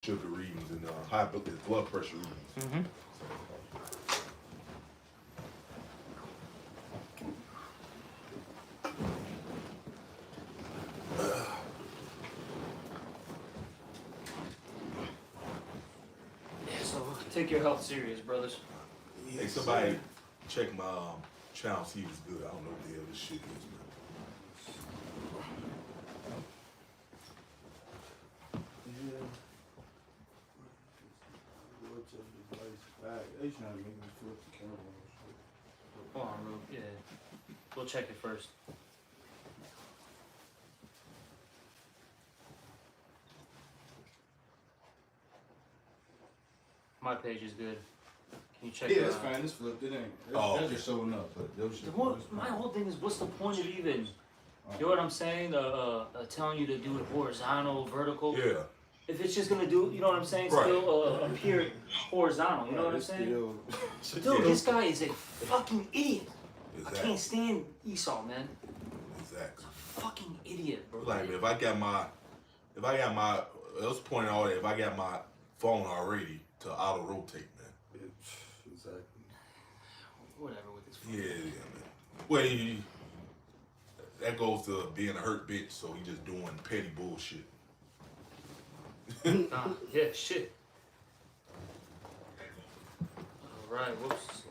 sugar readings and blood pressure readings. Mm-hmm. Yeah, so take your health serious, brothers. Hey, somebody check my channel, see if it's good. I don't know what the hell this shit is, man. Hold on, bro. Yeah. We'll check it first. My page is good. Can you check it Yeah, out? it's fine. It's flipped. It ain't. That's just showing up. But those My whole thing is, what's the point of even, you know what I'm saying? Telling you to do it horizontal, vertical. Yeah. If it's just gonna do, you know what I'm saying? Right. Still appear horizontal. You know what I'm saying? Dude, this guy is a fucking idiot. Exactly. I can't stand Esau, man. Exactly. Fucking idiot, bro. Like, man, if I got my, let's point out that if I got my phone already to auto rotate, man. Exactly. Whatever with this. Yeah, man. Well, that goes to being a hurt bitch, so he just doing petty bullshit. Yeah, shit. Alright, whoops.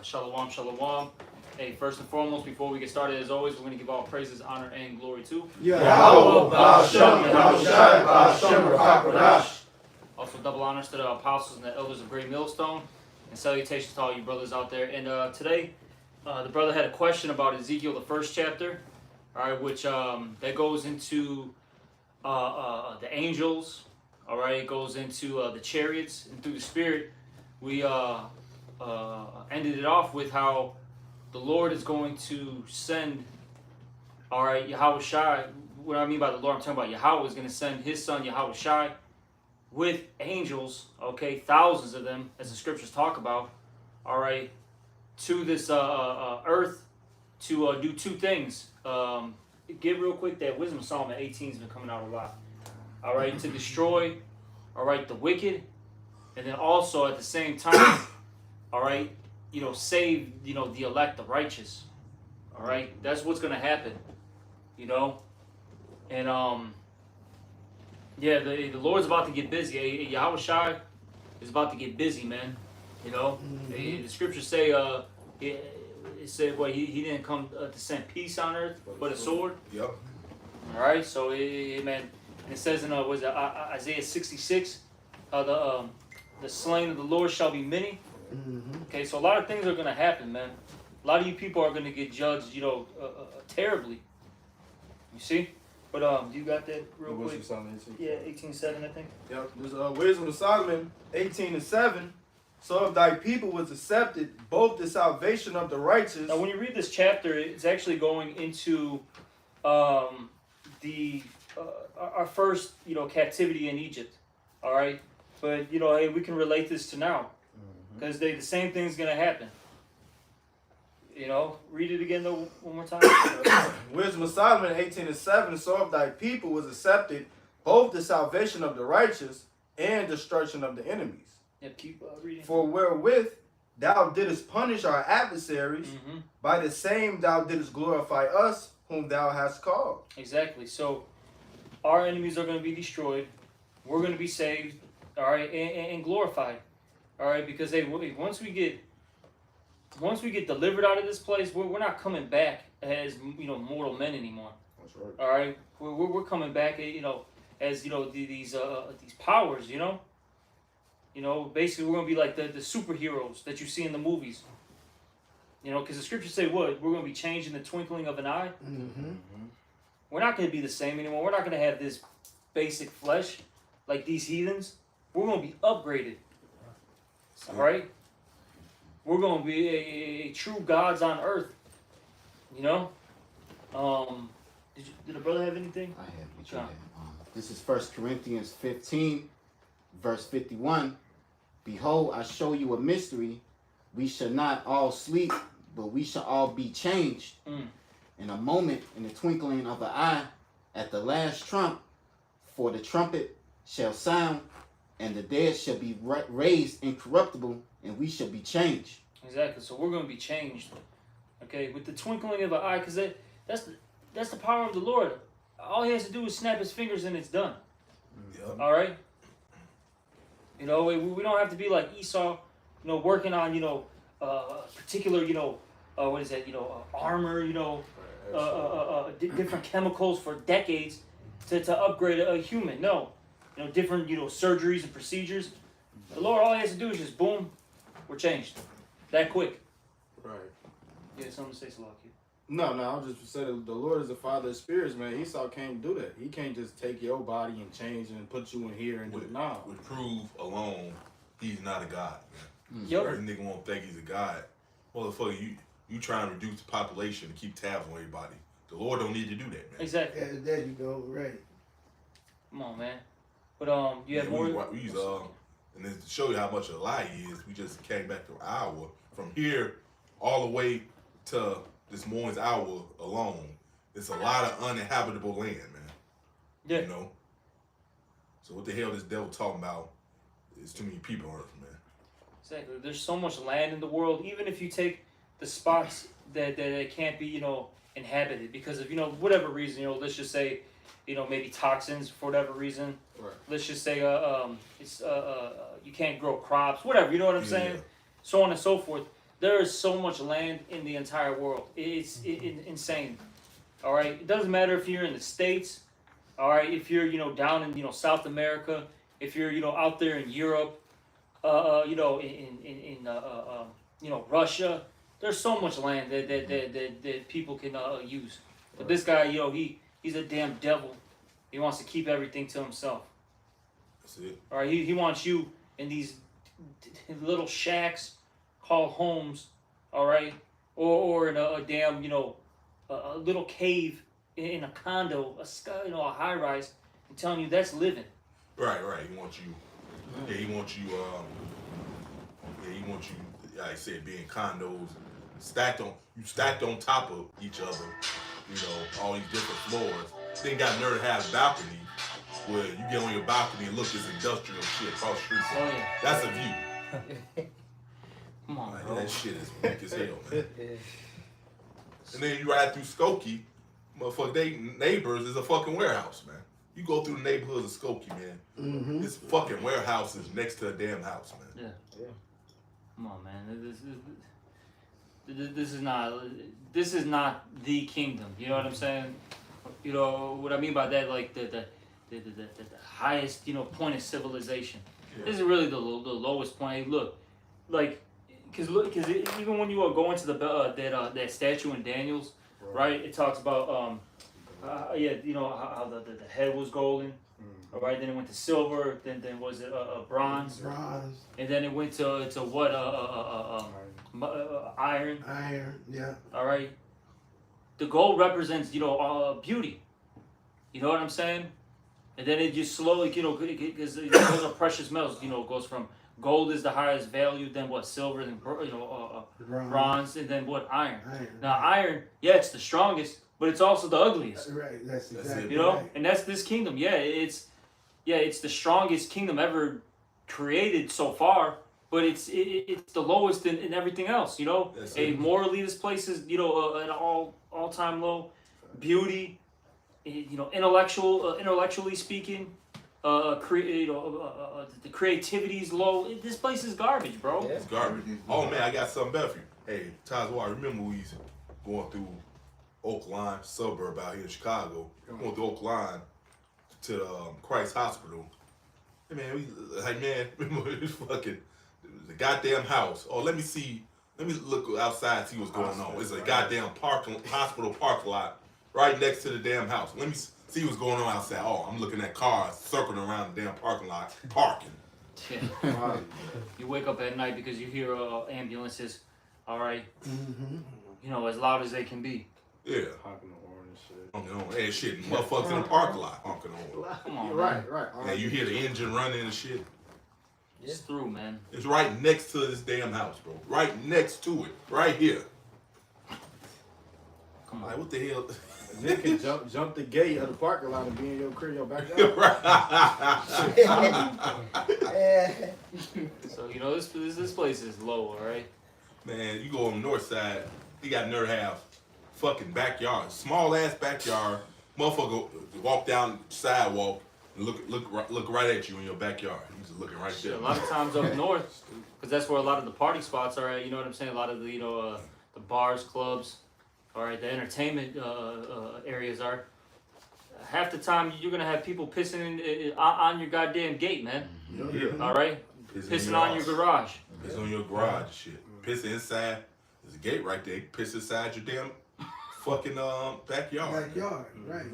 Shalom, shalom. Hey, first and foremost, before we get started, as always, we're going to give all praises, honor, and glory to Also, double honors to the apostles and the elders of Great Millstone, and salutations to all you brothers out there. And today, the brother had a question about Ezekiel, the first chapter, all right, which that goes into the angels, all right, it goes into the chariots, and through the Spirit, we ended it off with how the Lord is going to send, all right, Yahweh Shai. What I mean by the Lord, I'm talking about Yahweh is going to send his son Yahweh Shai with angels, okay, thousands of them, as the scriptures talk about, all right, to this earth to do two things. Get real quick that Wisdom of Solomon 18 has been coming out a lot. All right, to destroy, all right, the wicked, and then also at the same time, all right, save, the elect, the righteous. All right, that's what's gonna happen, and yeah, the Lord's about to get busy. Yahweh Shai is about to get busy, man. The scriptures say, it said, well, he didn't come to send peace on earth, but a sword. Yep. All right, so man, it says in Isaiah 66, the slain of the Lord shall be many. Okay, so a lot of things are gonna happen, man. A lot of you people are gonna get judged, terribly. You see? But you got that real quick? Yeah, 18:7, I think. Yep. There's Wisdom of Solomon 18:7. So if thy people was accepted, both the salvation of the righteous. Now, when you read this chapter, it's actually going into our first, captivity in Egypt. All right, but hey, we can relate this to now, because the same thing's gonna happen. Read it again though one more time. Wisdom of Solomon 18:7. So if thy people was accepted, both the salvation of the righteous and destruction of the enemies. Yep, keep reading. For wherewith thou didst punish our adversaries, by the same thou didst glorify us, whom thou hast called. Exactly. So our enemies are going to be destroyed. We're going to be saved. All right, and glorified. All right, because once we get delivered out of this place, we're not coming back as mortal men anymore. That's right. All right, we're coming back as these powers. Basically we're gonna be like the superheroes that you see in the movies. Because the scriptures say what? We're gonna be changed in the twinkling of an eye. We're not gonna be the same anymore. We're not gonna have this basic flesh like these heathens. We're gonna be upgraded. All right. We're gonna be a true gods on earth. Did the brother have anything? I have. What you have? This is 1 Corinthians 15, verse 51. Behold, I show you a mystery. We shall not all sleep, but we shall all be changed. In a moment, in the twinkling of an eye, at the last trump, for the trumpet shall sound, and the dead shall be raised incorruptible, and we shall be changed. Exactly. So we're going to be changed. Okay, with the twinkling of an eye, because that's the power of the Lord. All he has to do is snap his fingers and it's done. Yep. All right. You know, we don't have to be like Esau. You know, working on particular what is that? Armor. Different chemicals for decades to upgrade a human. No, different surgeries and procedures. The Lord, all he has to do is just boom, we're changed. That quick. Right. Yeah, something to say, Salaki. No, I was just saying the Lord is the Father of spirits, man. Esau can't do that. He can't just take your body and change and put you in here and do it now. Would prove alone he's not a god. Yep. Every nigga won't think he's a god. Motherfucker, you trying to reduce the population to keep tabs on everybody. The Lord don't need to do that, man. Exactly. Yeah, there you go. Right. Come on, man. But you have more. And then to show you how much of a lie he is, we just came back to Iowa. From here all the way to this morning's hour alone, it's a lot of uninhabitable land, man. Yeah. You know? So what the hell this devil talking about? It's too many people on earth, man. Exactly. There's so much land in the world. Even if you take the spots that can't be, inhabited because of, whatever reason, let's just say, maybe toxins for whatever reason. Right. Let's just say it's you can't grow crops, whatever, you know what I'm saying? Yeah. So on and so forth. There is so much land in the entire world. It's insane. All right? It doesn't matter if you're in the States, all right, if you're, down in, South America, if you're, out there in Europe, in Russia. There's so much land that people can use. But this guy, he's a damn devil. He wants to keep everything to himself. That's it. All right, he wants you in these little shacks called homes, all right, or in a damn, a little cave in a condo, a high rise, and telling you that's living. Right. He wants you. Yeah, he wants you. He wants you. Like I said, being condos stacked on top of each other. All these different floors. Then got nerve to have a balcony where you get on your balcony and look at this industrial shit across the street. Oh yeah. That's a view. Come on, Like, bro. that shit is weak as hell, man. And then you ride through Skokie, motherfucker, they neighbors is a fucking warehouse, man. You go through the neighborhoods of Skokie, man. Mm-hmm. This fucking warehouse is next to a damn house, man. Yeah. Come on, man. This is not the kingdom. You know what I'm saying? What I mean by that, like the highest point of civilization. Yeah. This is really the lowest point. Hey, look, like, because even when you go into that statue in Daniel's, right? It talks about how the head was golden. All right, then it went to silver. Then was it bronze? Bronze, And then it went to what? Iron. iron, yeah. All right. The gold represents beauty. You know what I'm saying? And then it just slowly because those are precious metals. It goes from gold is the highest value, then what? Silver, then bronze, and then what? Iron. Now iron, yeah, it's the strongest, but it's also the ugliest. Right, that's exactly it. right. And that's this kingdom. Yeah, it's the strongest kingdom ever created so far, but it's the lowest in everything else. That's it. Morally, this place is at all time low. Beauty, intellectually speaking, the creativity is low. This place is garbage, bro. Yeah. It's garbage. Oh man, I got something better for you. Hey, Tazwa, I remember we was going through Oak Line suburb out here in Chicago. Going through Oak Line to the Christ Hospital. Hey man, remember this fucking the goddamn house. Oh, let me look outside and see what's going on. It's a goddamn hospital parking lot right next to the damn house. Let me see what's going on outside. Oh, I'm looking at cars circling around the damn parking lot, parking. Yeah. You wake up at night because you hear ambulances, all right, as loud as they can be. Yeah. Honking the horn and shit. Honking on. Hey, shit, motherfuckers in the parking lot honking on. Come on, Right. Yeah, you hear the engine running and shit. It's through, man. It's right next to this damn house, bro. Right next to it. Right here. Come Like, on. what the hell? They can jump the gate of the parking lot and be in your crib, your backyard. Right. So you know this place is low, all right. Man, you go on the north side, he got another half fucking backyard, small ass backyard. Motherfucker walk down the sidewalk and look right at you in your backyard. He's just looking right Shit, there. a lot of times up north, because that's where a lot of the party spots are at. You know what I'm saying? A lot of the the bars, clubs, all right, the entertainment areas are. Half the time you're gonna have people pissing on your goddamn gate, man. Yeah. All right, pissing on your garage. Piss on your garage and shit. Piss inside. There's a gate right there. Piss inside your damn fucking backyard. Backyard, right.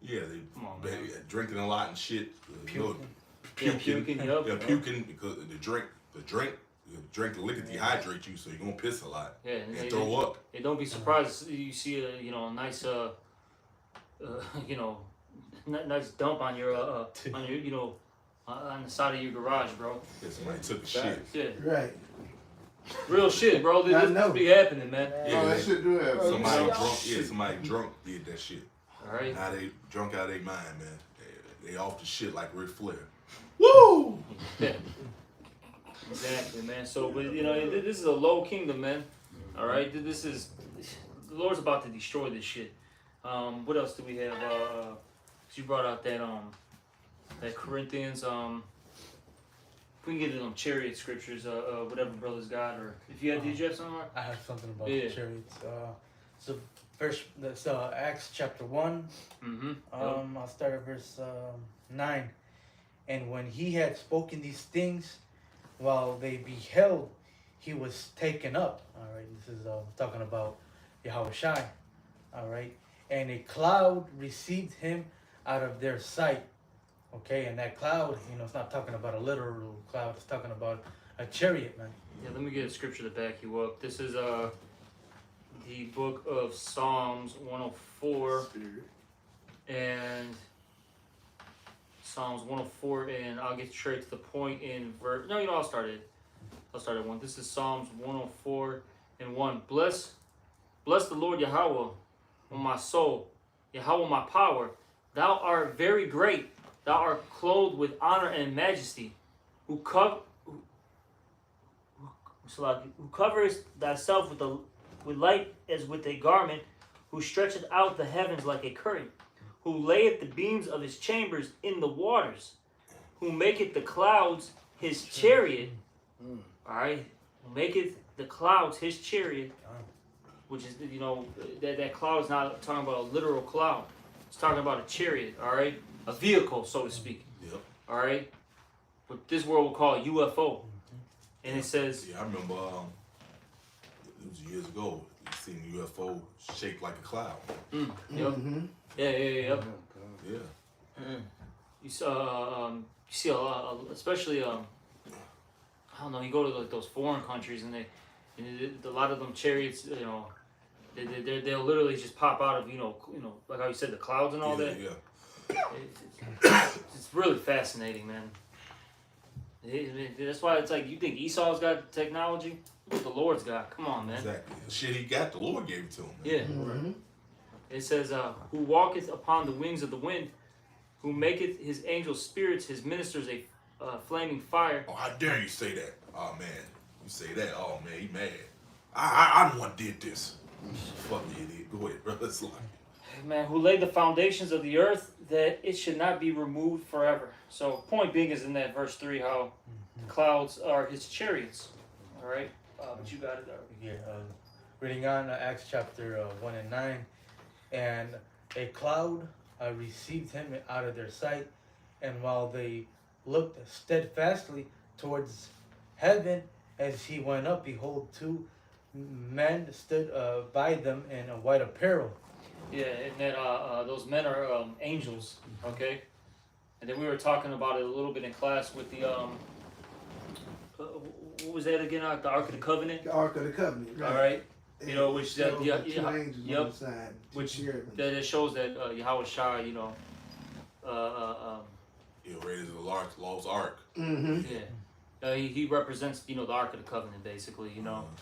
Yeah, Come on, they man. drinking a lot and shit. Puking. Puking. Yup. Yeah, puking because the drink, the liquor dehydrate you, so you're gonna piss a lot. Yeah, And throw up. And don't be surprised you see a nice nice dump on your on the side of your garage, bro. Yeah, somebody took a shit. Yeah, Right. real shit, bro. I This know. be happening, man. Yeah, Oh, that shit do happen. Somebody Yeah. drunk. Yeah, somebody drunk did that shit. All right. Now they drunk out of their mind, man. They off the shit like Ric Flair. Woo! Yeah. Exactly, man. So, but this is a low kingdom, man. All right. This is the Lord's about to destroy this shit. What else do we have? You brought out that Corinthians. If we can get to them chariot scriptures, whatever brothers got, or if you had, did you have something? Mark? I have something about Yeah. the chariots. So first, that's Acts chapter 1. Mm-hmm. I'll start at verse 9. And when he had spoken these things, while they beheld, he was taken up. All right, this is talking about Yahweh Shai. All right, and a cloud received him out of their sight. Okay, and that cloud, it's not talking about a literal cloud. It's talking about a chariot, man. Yeah, let me get a scripture to back you up. This is the book of Psalms 104 and Psalms 104, and I'll get straight to the point in verse. No, I'll start at 1. This is Psalms 104 and 1. Bless the Lord Yahweh, O my soul, Yahweh my power. Thou art very great. Thou art clothed with honor and majesty, who coverest thyself with light as with a garment, who stretcheth out the heavens like a curtain, who layeth the beams of his chambers in the waters, who maketh the clouds his chariot. All right, who maketh the clouds his chariot, which is that cloud is not talking about a literal cloud. It's talking about a chariot. All right, a vehicle, so to speak. Yep. All right, what this world will call a UFO, and it says. Yeah, I remember it was years ago. You seen a UFO shaped like a cloud. Yep. Mm-hmm. Yeah. Yep. Yeah. You see a lot, especially I don't know. You go to like those foreign countries, and a lot of them chariots, they'll literally just pop out of like how you said, the clouds and all that. Yeah. It's really fascinating, man. That's why it's like you think Esau's got technology. Look what the Lord's got. Come on, man. Exactly. The shit he got, the Lord gave it to him. Man. Yeah. Mm-hmm. It says, who walketh upon the wings of the wind, who maketh his angel spirits, his ministers a flaming fire. Oh, how dare you say that? Oh man, you say that? Oh man, he mad. I the one did this. Fuck you, idiot. Go ahead, bro. It's like. Man, who laid the foundations of the earth, that it should not be removed forever. So, point being is in that verse 3, how the clouds are his chariots. All right, but you got it already. Yeah, reading on Acts chapter 1 and 9. And a cloud received him out of their sight, and while they looked steadfastly towards heaven as he went up, behold, 2 men stood by them in a white apparel. Yeah, and that those men are angels, okay? And then we were talking about it a little bit in class with the what was that again? The Ark of the Covenant. The Ark of the Covenant. Right. All right, which Two that angels yep, on the side. Two which cherubim. that it shows that Yahweh Shai, Yeah, raised the Lord's Ark. Mm-hmm. yeah, he represents the Ark of the Covenant basically.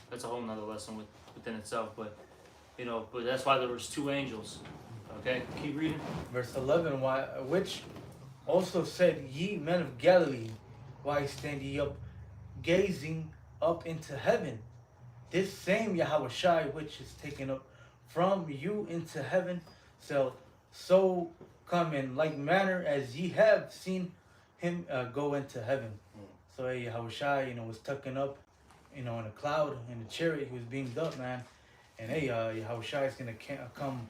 That's a whole nother lesson within itself, but that's why there was 2 angels. Okay, keep reading. Verse 11, which also said, Ye men of Galilee, why stand ye up, gazing up into heaven? This same Yahweh Shai, which is taken up from you into heaven, so come in like manner as ye have seen him go into heaven. So Yahweh Shai, was taken up, in a cloud, in a chariot. He was beamed up, man. And Yahweh Shai is gonna come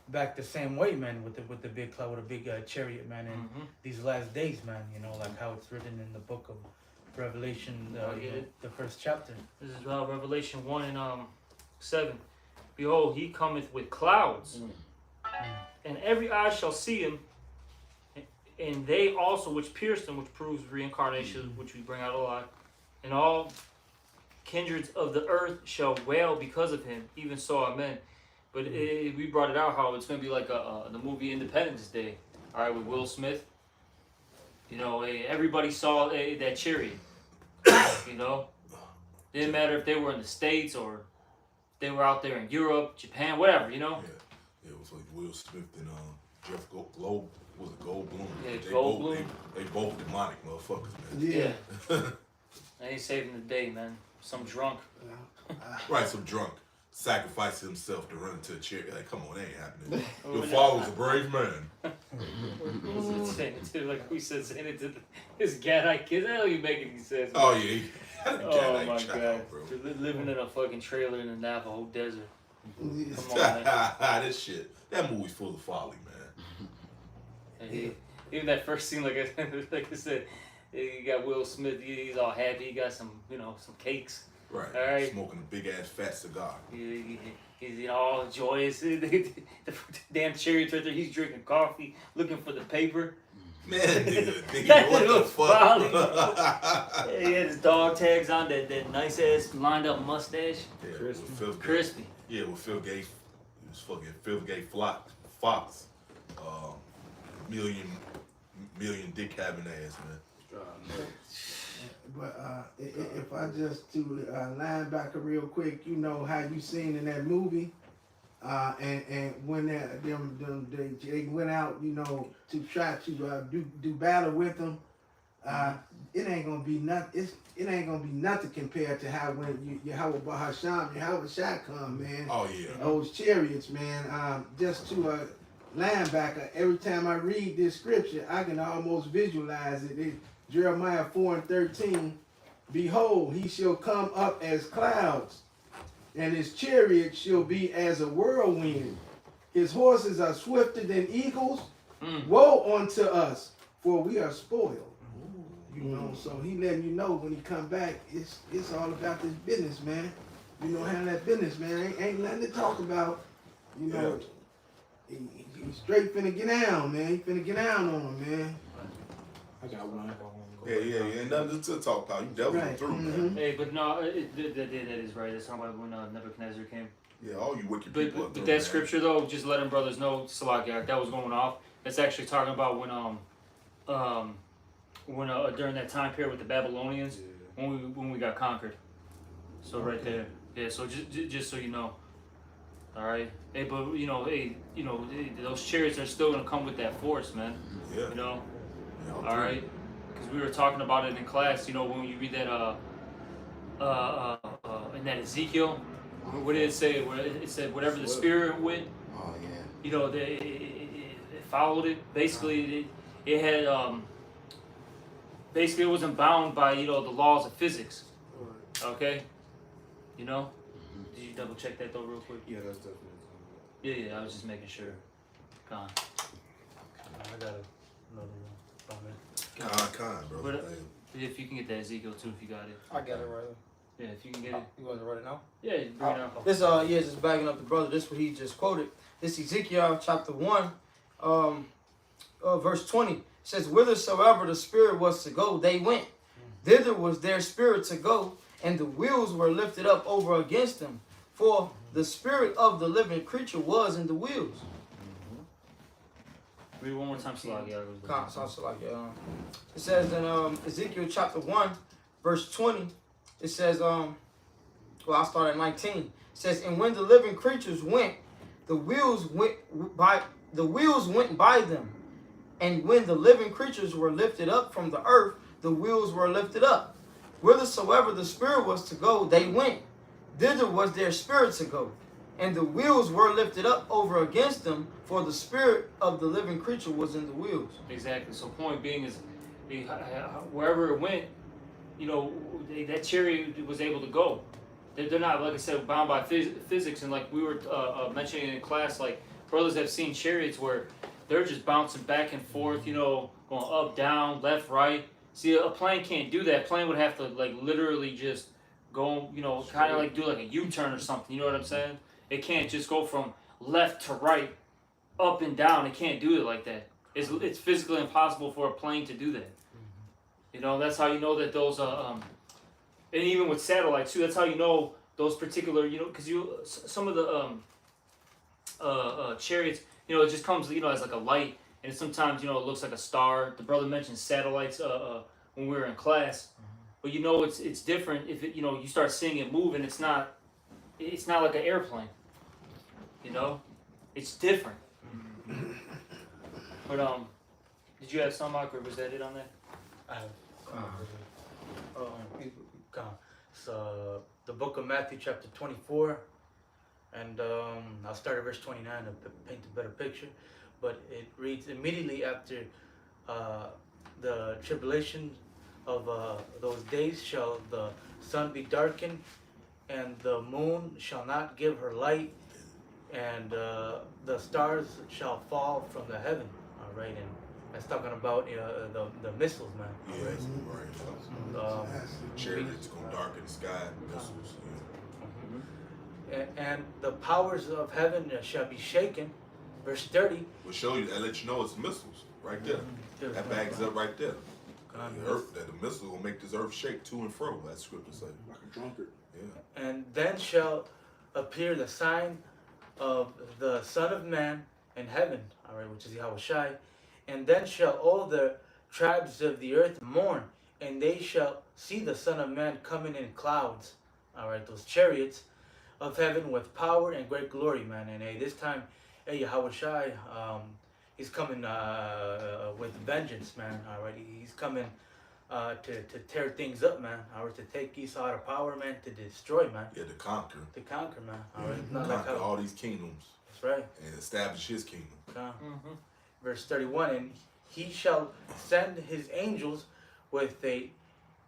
back the same way, man, with the big cloud, with a big chariot, man, in these last days, man. Like how it's written in the book of Revelation, the first chapter. This is Revelation 1 and 7. Behold, he cometh with clouds, and every eye shall see him, and they also which pierced him, which proves reincarnation, which we bring out a lot, and all kindreds of the earth shall wail because of him, even so, amen. But we brought it out how it's going to be like the movie Independence Day, all right, with Will Smith. Everybody saw that chariot. Didn't matter if they were in the States or if they were out there in Europe, Japan, whatever, Yeah, it was like Will Smith and Jeff Goldblum. Was it Goldblum? Yeah, they Goldblum. They both demonic motherfuckers, man. Yeah. They ain't saving the day, man. Some drunk. Right, some drunk sacrificed himself to run into a chair. Like, come on, that ain't happening. Your father was a brave man. Saying it to, like we said, saying it to his Gadite kids. That don't even make any sense. Oh yeah, he had a Oh Gadite my child, God. bro. They're living in a fucking trailer in the Navajo desert. Yeah. Come on, man. This shit, that movie's full of folly, man. And even that first scene, like I said, you got Will Smith. He's all happy. He got some, some cakes. Right, All right. smoking a big ass fat cigar. He's all joyous. The damn Chariots right there. He's drinking coffee, looking for the paper. Man, nigga, That what the was folly. fuck? He had his dog tags on, that nice ass lined up mustache. Yeah, with Phil Gay. Crispy. Yeah, with Phil Gay. It was fucking Phil Gay Fox. Million dick having ass, man. But if I just do linebacker real quick, how you seen in that movie, and when they went out, to try to do battle with them, it ain't gonna be nothing. It ain't gonna be nothing compared to how when Yahweh Shai come, man. Oh yeah. Those chariots, man. Just to a linebacker, every time I read this scripture, I can almost visualize it. Jeremiah 4:13, behold, he shall come up as clouds, and his chariot shall be as a whirlwind. His horses are swifter than eagles. Woe unto us, for we are spoiled. So he letting you know when he come back, it's all about this business, man. Handle that business, man. Ain't nothing to talk about. He straight finna get down, man. He finna get down on him, man. I got one. Yeah. Ain't nothing to talk about. You dealt with it through, man. Hey, but no, that is right. That's talking about when Nebuchadnezzar came. Yeah, all you wicked people. But that scripture though, just letting brothers know, Salakia, that was going off. That's actually talking about when during that time period with the Babylonians, when we got conquered. So right there, yeah. So just so you know, all right. Hey, but those chariots are still gonna come with that force, man. Yeah. Yeah, all right. Because we were talking about it in class. When you read that in that Ezekiel, what did it say? Where it said whatever the spirit went. Oh yeah. It followed it. Basically, it had basically it wasn't bound by the laws of physics. Okay. Did you double check that though real quick? Yeah, that's definitely. Yeah. I was just making sure. Come on. I got another one. Con, bro. But, Hey, if you can get that Ezekiel too, if you got it. I got it right. Yeah, if you can get it. You want to write it now? Yeah, bring it out. This just backing up the brother. This what he just quoted. This Ezekiel chapter 1, verse 20. It says, whithersoever the spirit was to go, they went. Thither was their spirit to go, and the wheels were lifted up over against them. For the spirit of the living creature was in the wheels. Read one more time, Salakia. It says in Ezekiel chapter 1, verse 20, it says, I'll start at 19. It says, and when the living creatures went, the wheels went by them. And when the living creatures were lifted up from the earth, the wheels were lifted up. Whithersoever the Spirit was to go, they went. Thither was their spirit to go. And the wheels were lifted up over against them, for the spirit of the living creature was in the wheels. Exactly. So point being is, wherever it went, that chariot was able to go. They're not, like I said, bound by physics. And like we were mentioning in class, like brothers have seen chariots where they're just bouncing back and forth, going up, down, left, right. See, a plane can't do that. A plane would have to like literally just go, kind of like do like a U-turn or something. You know what I'm saying? It can't just go from left to right, up and down. It can't do it like that. It's physically impossible for a plane to do that. That's how you know that those and even with satellites too. That's how you know those particular because some of the chariots it just comes as like a light, and sometimes it looks like a star. The brother mentioned satellites when we were in class, but it's different if you start seeing it move, and it's not like an airplane. It's different. But did you have some, Mark, or was that it on that? I have. So the book of Matthew, chapter 24, and I'll start at verse 29 to paint a better picture. But it reads, immediately after the tribulation of those days shall the sun be darkened, and the moon shall not give her light, and the stars shall fall from the heaven. All right, and that's talking about the missiles, man. Yeah, right. Chariots gonna darken the sky. Missiles. Yeah. And the powers of heaven shall be shaken. Verse 30. Will show you that let you know it's missiles right there. That backs up right there. The earth, that the missile will make this earth shake to and fro. That scripture say. Like a drunkard. Yeah. And then shall appear the sign of the Son of Man in heaven, all right, which is Yahushai. And then shall all the tribes of the earth mourn, and they shall see the Son of Man coming in clouds, all right, those chariots of heaven with power and great glory, man. And this time, Yahushai, he's coming with vengeance, man, all right. He's coming to tear things up, man, all right, to take Esau out of power, man, to destroy, man. Yeah, to conquer. To conquer, man, all right. To conquer all these kingdoms. That's right. And establish his kingdom. Verse 31, and he shall send his angels with a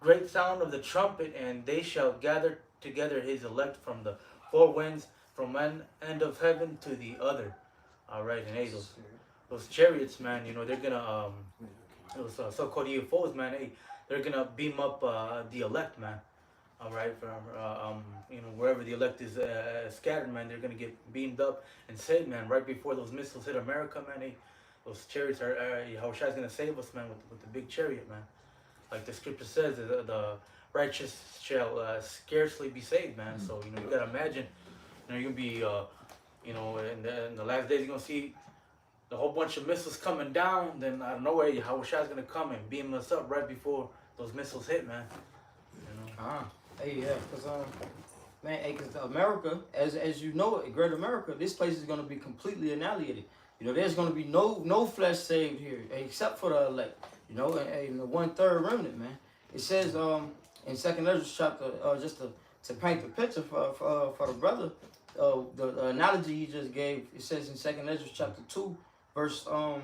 great sound of the trumpet, and they shall gather together his elect from the four winds, from one end of heaven to the other. All right, and hey, those chariots, man, they're gonna those so-called UFOs, man, they're gonna beam up the elect, man. All right, from wherever the elect is scattered, man, they're gonna get beamed up and saved, man. Right before those missiles hit America, man, those chariots Yahushua is gonna save us, man, with the big chariot, man. Like the scripture says, the righteous shall scarcely be saved, man. So you gotta imagine, you're gonna be, in the last days you're gonna see the whole bunch of missiles coming down. Then out of nowhere, Yahushua is gonna come and beam us up right before those missiles hit, man. Hey, yeah, because because America, as you know it, Great America, this place is going to be completely annihilated. There's going to be no flesh saved here except for the elect. And the 1/3 remnant, man. It says in Second Ezra chapter, just to paint the picture for the brother, the analogy he just gave. It says in Second Ezra chapter 2, verse I'll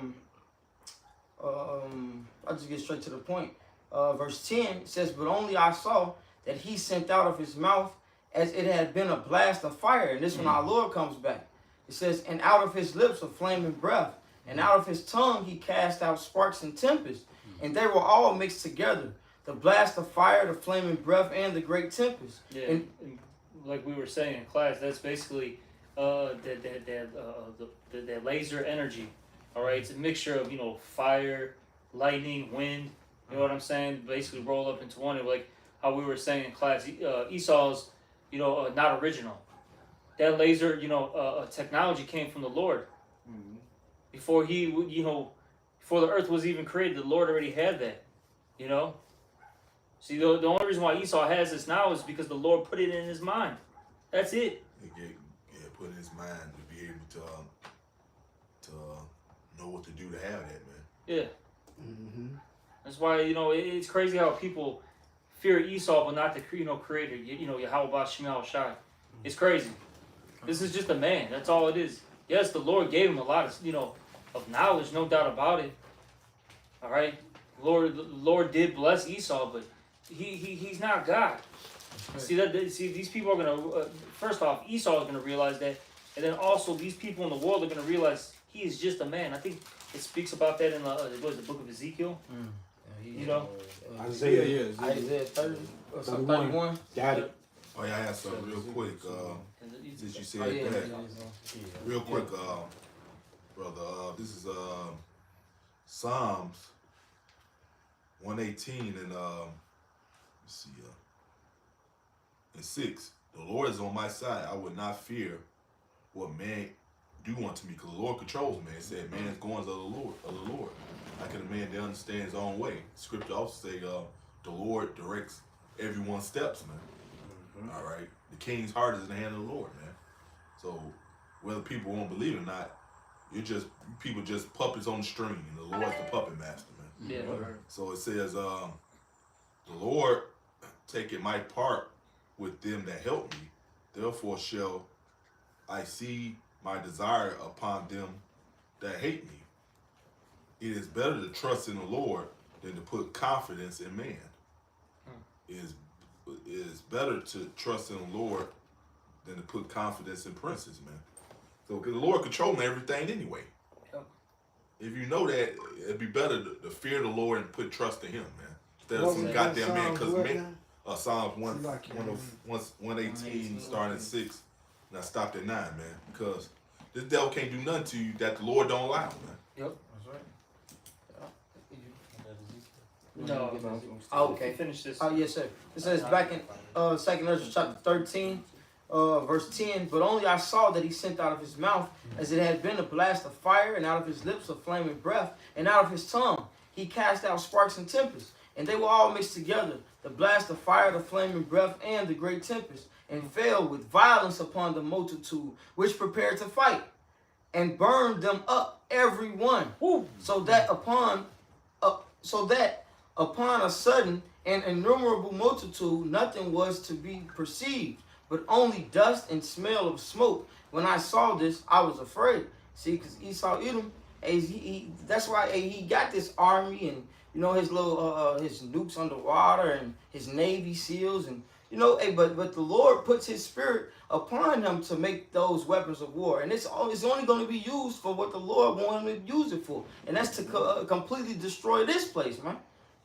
just get straight to the point. Verse 10 it says, but only I saw that he sent out of his mouth as it had been a blast of fire. And this when our Lord comes back. It says, and out of his lips a flaming breath, and out of his tongue he cast out sparks and tempests, and they were all mixed together. The blast of fire, the flaming breath, and the great tempest. Yeah, and like we were saying in class, that's basically that laser energy. All right, it's a mixture of fire, lightning, wind. You know what I'm saying? Basically roll up into one. And like how we were saying in class, Esau's not original. That laser technology came from the Lord. Before before the earth was even created, the Lord already had that. See, the only reason why Esau has this now is because the Lord put it in his mind. That's it. Put in his mind to be able to know what to do to have that, man. Yeah. That's why, it's crazy how people fear Esau but not the creator. Yahweh Shema Shai. It's crazy. This is just a man. That's all it is. Yes, the Lord gave him a lot of knowledge, no doubt about it. All right, the Lord did bless Esau, but he's not God. See these people are gonna first off, Esau is gonna realize that, and then also these people in the world are gonna realize he is just a man. I think it speaks about that in the book of Ezekiel. Isaiah. Isaiah 30 or 31. 31. Got it. Oh yeah, I have something real quick. Since you said Oh, yeah, that, yeah. real quick, brother. This is Psalms 118 and let's see, and 6. The Lord is on my side; I would not fear what man do unto me, because the Lord controls man. It said, "Man's goings of the Lord. How can a man to understand his own way?" Scripture also say, "The Lord directs everyone's steps, man." All right, the king's heart is in the hand of the Lord, man. So whether people won't believe it or not, people just puppets on the string, and the Lord's the puppet master, man. Yeah. So it says, the Lord taketh my part with them that help me. Therefore shall I see my desire upon them that hate me. It is better to trust in the Lord than to put confidence in man. It is better to trust in the Lord than to put confidence in princes, man. So, because the Lord controlling everything anyway. Yep. If you know that, it'd be better to fear the Lord and put trust in Him, man. Instead of some What goddamn man. Psalms Because what man, now? Psalms 118 118, starting at 6, and I stopped at 9, man. Because this devil can't do nothing to you that the Lord don't allow, man. Yep. No. No. Oh, okay. Finish this. Oh, yes, sir. It says back in 2nd Ezra chapter 13, verse 10, but only I saw that he sent out of his mouth as it had been a blast of fire, and out of his lips a flaming breath, and out of his tongue he cast out sparks and tempests, and they were all mixed together, the blast of fire, the flaming breath, and the great tempest, and fell with violence upon the multitude which prepared to fight, and burned them up every one, so that upon a sudden and innumerable multitude nothing was to be perceived, but only dust and smell of smoke. When I saw this, I was afraid. See, because Esau Edom, that's why he got this army, and his little his nukes underwater, and his Navy SEALs, and but the Lord puts His Spirit upon him to make those weapons of war, and it's only going to be used for what the Lord wanted him to use it for, and that's to completely destroy this place, man.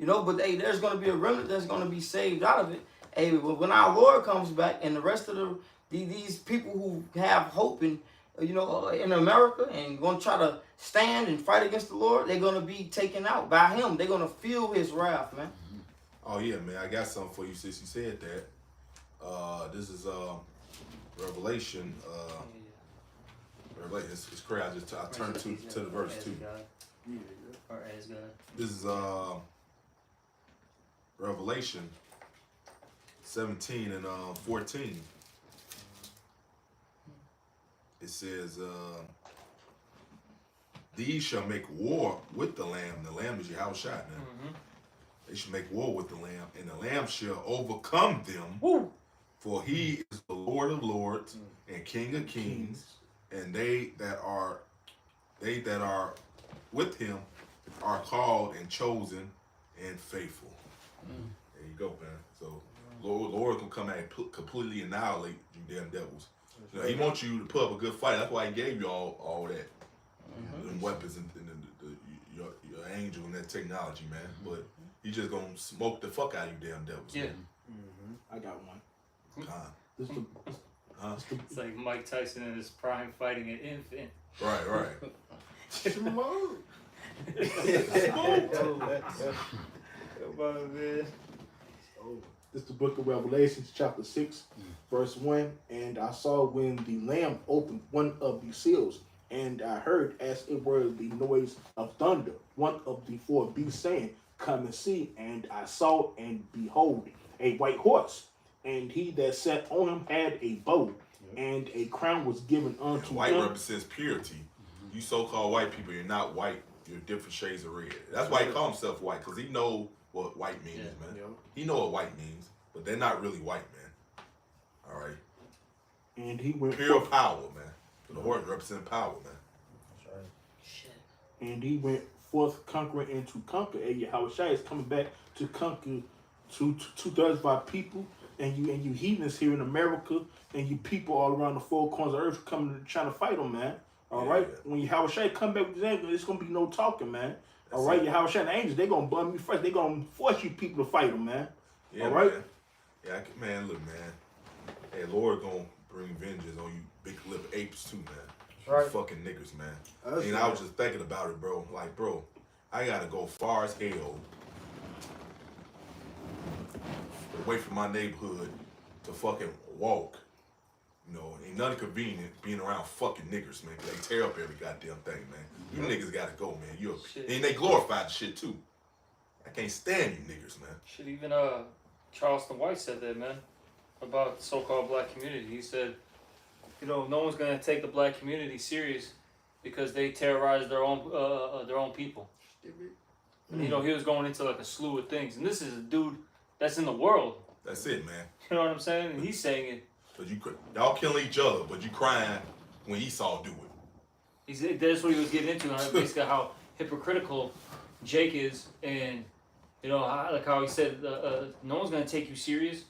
But there's going to be a remnant that's going to be saved out of it. Hey, when our Lord comes back, and the rest of these people who have hope in America and going to try to stand and fight against the Lord, they're going to be taken out by Him. They're going to feel His wrath, man. Oh yeah, man. I got something for you since you said that. This is Revelation. Revelation. It's crazy. I turned to the verse 2. This is Revelation 17 and 14. It says, these shall make war with the Lamb. The Lamb is Yahweh Shai now. They shall make war with the Lamb, and the Lamb shall overcome them. For He is the Lord of lords and King of kings, and they that are with Him are called and chosen and faithful. There you go, man. So Lord can come and completely annihilate you damn devils. He wants you to put up a good fight. That's why He gave you all that, and weapons and your angel and that technology, man. But He just gonna smoke the fuck out of you damn devils. Yeah. I got one. It's like Mike Tyson in his prime fighting an infant. Right. Smoke. Come on, man. This is the book of Revelation, chapter 6, verse 1. And I saw when the Lamb opened one of the seals, and I heard as it were the noise of thunder, one of the four beasts saying, Come and see. And I saw, and behold, a white horse, and he that sat on him had a bow, and a crown was given unto White him. represents purity. You so-called white people, you're not white. You're different shades of red. That's why he calls himself white, because he know what white means, man. Yeah. He know what white means, but they're not really white, man. All right. And he went Pure forth, power, man. The horse represent power, man. That's right. Shit. and he went forth conquering and to conquer. And Yahushua is coming back to conquer two-thirds of our people, and you heathens here in America, and you people all around the four corners of the earth coming to trying to fight him, man. All right. When Yahushua come back with his angel, it's gonna be no talking, man. All right, Yahushua and the angels, they gonna bum you first. They gonna force you people to fight them, man. Yeah, all right. Man. Yeah, man. Look, man. Hey, Lord gonna bring vengeance on you, big lip apes too, man. Right. You fucking niggas, man. Us, And I was just thinking about it, bro. Like, bro, I gotta go far as hell away from my neighborhood to fucking walk. You know, ain't nothing convenient being around fucking niggers, man. 'Cause they tear up every goddamn thing, man. You niggas gotta go, man. Shit. And they glorify the shit too. I can't stand you niggas, man. Shit, even Charleston White said that, man, about the so-called black community. He said, you know, no one's gonna take the black community serious because they terrorize their own people. And, you know, he was going into like a slew of things, and this is a dude that's in the world. That's it, man. You know what I'm saying? And he's saying it. But y'all killing each other, but you crying when Esau do it. That's what he was getting into, basically how hypocritical Jake is, and you know, like how he said, no one's gonna take you serious.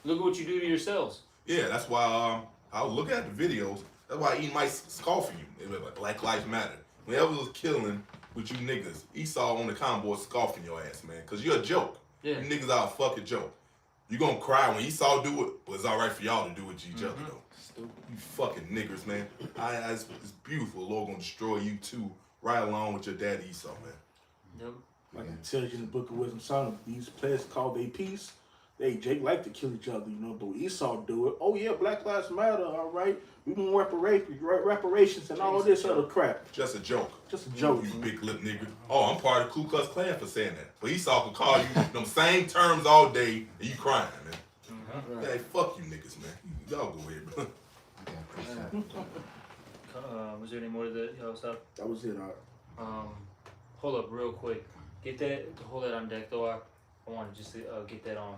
Look at what you do to yourselves. Yeah, that's why I was looking at the videos. That's why he might scoff at you. It was like Black Lives Matter. Whenever it was killing with you niggas, Esau on the convoy scoffing your ass, man, because you're a joke. Yeah. You niggas are a fucking joke. You gonna cry when Esau do it, but it's all right for y'all to do it to each other, though. Stupid. You fucking niggers, man. It's beautiful. The Lord gonna destroy you too, right along with your daddy Esau, man. Yep. Like it tells you in the Book of Wisdom, Solomon, these players called they peace. Jake like to kill each other, you know, but Esau do it. Oh yeah, Black Lives Matter, all right. We want reparations and all this other crap. Just a joke. Just a joke. You big lip nigga. Oh, I'm part of the Ku Klux Klan for saying that. But Esau can call you them same terms all day and you crying, man. Mm-hmm. Hey, fuck you niggas, man. Y'all go ahead, bro. Okay, appreciate it. Was there any more to the stuff? That was it. Hold up, real quick. Hold that on deck, though. I want to just get that on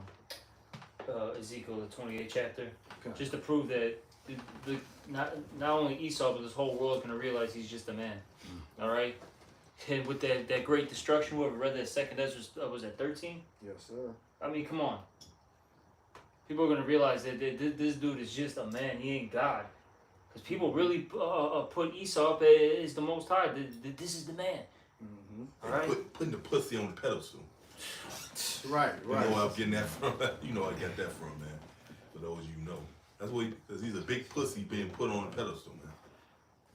Ezekiel the 28th chapter, just to prove that not only Esau but this whole world is gonna realize he's just a man. All right, and with that great destruction, whoever read that second Ezra, was that 13? Yes, sir. I mean, come on. People are gonna realize that this dude is just a man. He ain't God. Because people really put Esau up as the Most High. This is the man. Mm-hmm. All right. Putting the pussy on the pedestal. Right, You know where I'm getting that from. You know where I get that from, man. For those you know. That's what because he's a big pussy being put on a pedestal, man.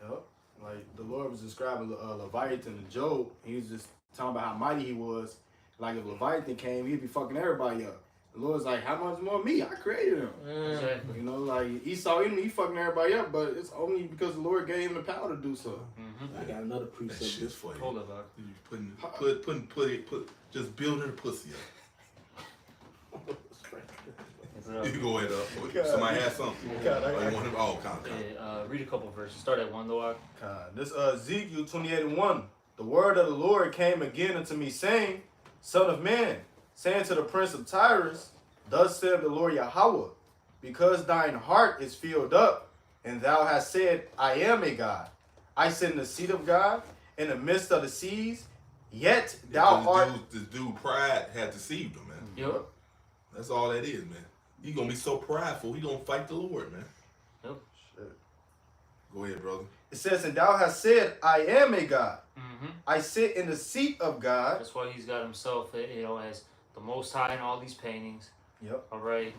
Yep. Like the Lord was describing Leviathan to Job. He was just talking about how mighty he was. Like if Leviathan came, he'd be fucking everybody up. The Lord's like, how much more me? I created him. Exactly. You know, like Esau, he fucking everybody up, but it's only because the Lord gave him the power to do so. Mm-hmm. I got another That precept. shit's This funny. Hold up, Doc. You just building a pussy up. You go ahead up. Somebody has something. Oh, you want him? Oh, come. Yeah, read a couple verses. Start at 1 though. God, this Ezekiel 28:1. The word of the Lord came again unto me, saying, Son of man, saying to the prince of Tyrus, Thus saith the Lord Yahweh, because thine heart is filled up, and thou hast said, I am a God. I sit in the seat of God, in the midst of the seas, yet thou art... This dude pride had deceived him, man. Yep. That's all that is, man. He gonna be so prideful, he gonna fight the Lord, man. Yep. Shit. Go ahead, brother. It says, and thou hast said, I am a God. Mm-hmm. I sit in the seat of God. That's why he's got himself, as the Most High in all these paintings. Yep. All right.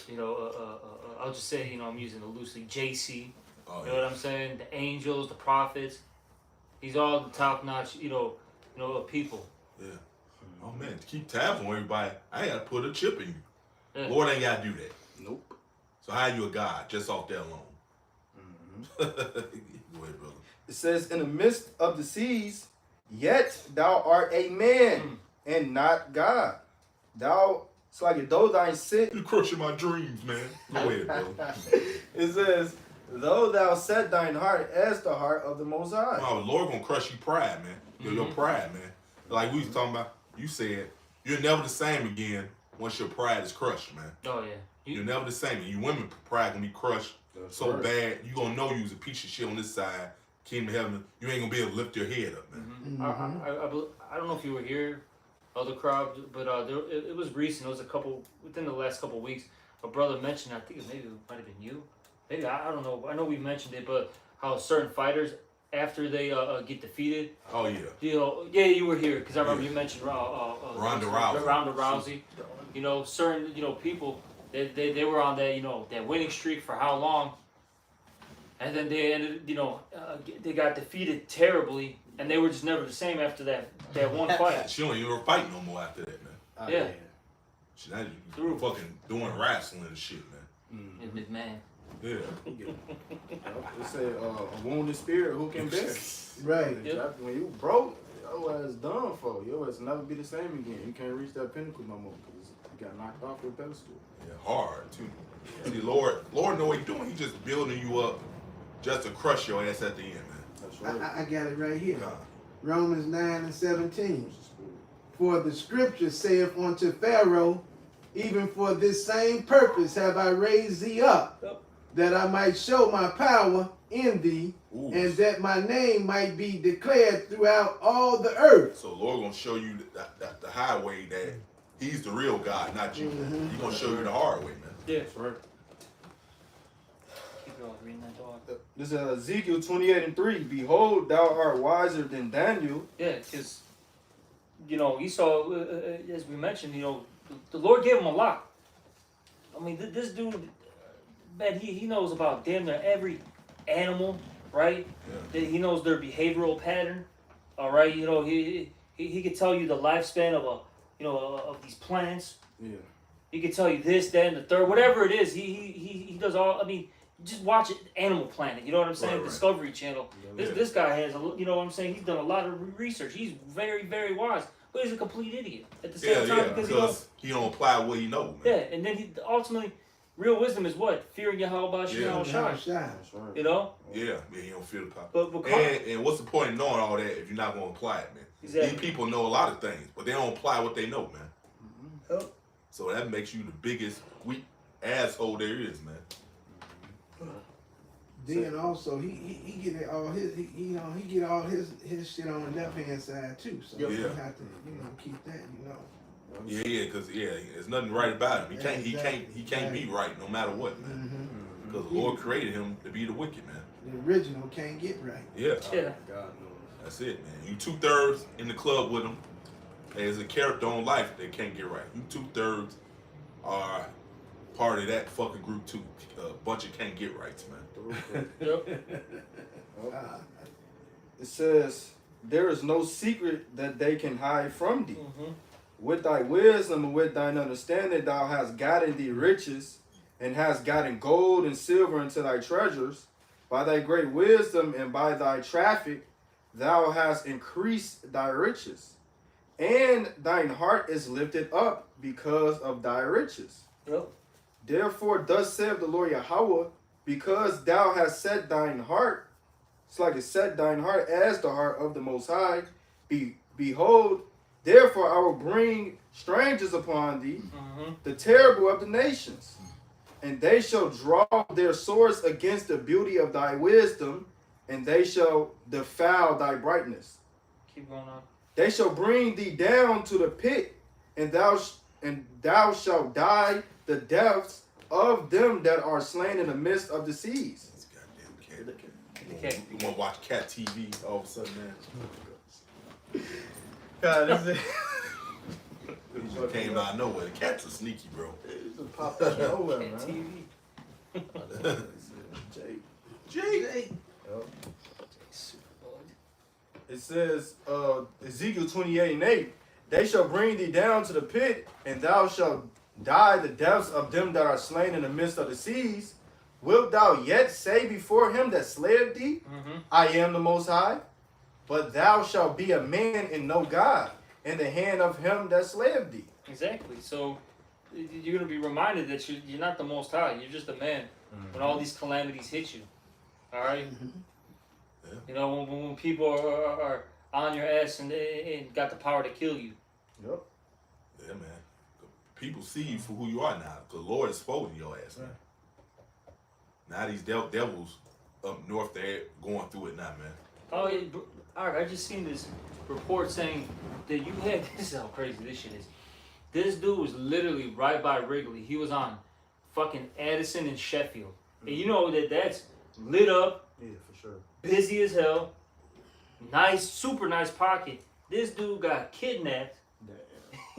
I'll just say, I'm using it loosely. JC. Oh, You know what I'm saying? The angels, the prophets. He's all the top notch, people. Yeah. Oh man, to keep tabs on everybody, I ain't gotta put a chip in you. Yeah. Lord ain't gotta do that. Nope. So how you a God just off that alone? Go ahead, brother. It says, in the midst of the seas, yet thou art a man and not God. It's like though thine sit. You crushing my dreams, man. Go ahead, brother. It says, though thou set thine heart as the heart of the Most High. Oh, the Lord gonna crush you pride, man. Your pride, man. Like we was talking about, you said you're never the same again once your pride is crushed, man. Oh yeah. You're never the same. And you women pride gonna be crushed so bad, you gonna know you was a piece of shit on this side. Kingdom of Heaven, you ain't gonna be able to lift your head up, man. I don't know if you were here, other crowd, but it was recent. It was within the last couple of weeks. A brother mentioned, I think it might have been you. Maybe, I don't know. I know we mentioned it, but how certain fighters, after they get defeated. Oh yeah. Yeah, you were here because I remember you mentioned Ronda Rousey. Ronda Rousey. Certain people they were on that that winning streak for how long, and then they ended they got defeated terribly, and they were just never the same after that one fight. She don't even fight no more after that, man. Yeah. She not even fucking doing wrestling and shit, man. McMahon. Yeah. They say a wounded spirit who can bear. Right. Yep. When you broke, your ass done for. Your ass never be the same again. You can't reach that pinnacle no more because you got knocked off your pedestal. Yeah, hard too. See, Lord know what He's doing. He's just building you up just to crush your ass at the end, man. That's right. I got it right here. God. Romans 9:17. For the scripture saith unto Pharaoh, even for this same purpose have I raised thee up, that I might show my power in thee, Ooh. and that my name might be declared throughout all the earth. So Lord gonna show you the highway that He's the real God, not you. Man. He's gonna show you the hard way, man. Yeah. That's right. Keep going, reading that dog. This is Ezekiel 28:3. Behold, thou art wiser than Daniel. Yeah, because Esau, as we mentioned, the Lord gave him a lot. I mean, this dude, man, he knows about damn near every animal, right? Yeah. He knows their behavioral pattern. All right, he could tell you the lifespan of of these plants. Yeah. He could tell you this, that, and the third, whatever it is. He does all. I mean, just watch it, Animal Planet. You know what I'm saying? Right. Discovery Channel. Yeah. This guy has, what I'm saying? He's done a lot of research. He's very, very wise, but he's a complete idiot at the same time because he don't apply what he knows, man. Yeah, and then ultimately, real wisdom is what? Fearing Yahweh Shai. That's right. You know? Yeah, he don't feel the power. But and what's the point of knowing all that if you're not gonna apply it, man? Exactly. These people know a lot of things, but they don't apply what they know, man. Oh. So that makes you the biggest weak asshole there is, man. Then also he get all his he get all his shit on the left hand side too. So you have to keep that, Yeah, because there's nothing right about him. He can't be right no matter what, man. Because the Lord created him to be the wicked, man. The original can't get right. Yeah. Yeah. God knows. That's it, man. You 2/3 in the club with him. There's a character on life that can't get right. You 2/3 are part of that fucking group too. A bunch of can't get rights, man. Yep. It says, there is no secret that they can hide from thee. With thy wisdom and with thine understanding thou hast gotten thee riches, and hast gotten gold and silver into thy treasures. By thy great wisdom and by thy traffic thou hast increased thy riches. And thine heart is lifted up because of thy riches. Yep. Therefore, thus saith the Lord Yahweh, because thou hast set thine heart, it's like it set thine heart as the heart of the Most High. Behold, therefore I will bring strangers upon thee, the terrible of the nations, and they shall draw their swords against the beauty of thy wisdom, and they shall defile thy brightness. Keep going on. They shall bring thee down to the pit, and thou shalt die the deaths of them that are slain in the midst of the seas. This goddamn cat. You want to watch cat TV all of a sudden, man? God, this is It just came out of nowhere. The cats are sneaky, bro. it just popped out of nowhere, man. TV. Jake. It says, Ezekiel 28:8, they shall bring thee down to the pit, and thou shalt die the deaths of them that are slain in the midst of the seas. Wilt thou yet say before him that slayed thee, I am the Most High? But thou shalt be a man and no God in the hand of him that slayed thee. Exactly. So you're going to be reminded that you're not the Most High. You're just a man when all these calamities hit you. All right? Yeah. You know, when people on your ass and got the power to kill you. Yep. Yeah, man. People see you for who you are now. The Lord is exposing your ass, man. Now these devils up north, they're going through it now, man. Oh, yeah, I just seen this report saying that you had, this is how crazy this shit is. This dude was literally right by Wrigley. He was on fucking Addison and Sheffield. And you know that's lit up, Yeah, for sure. busy as hell, nice, super nice pocket. This dude got kidnapped.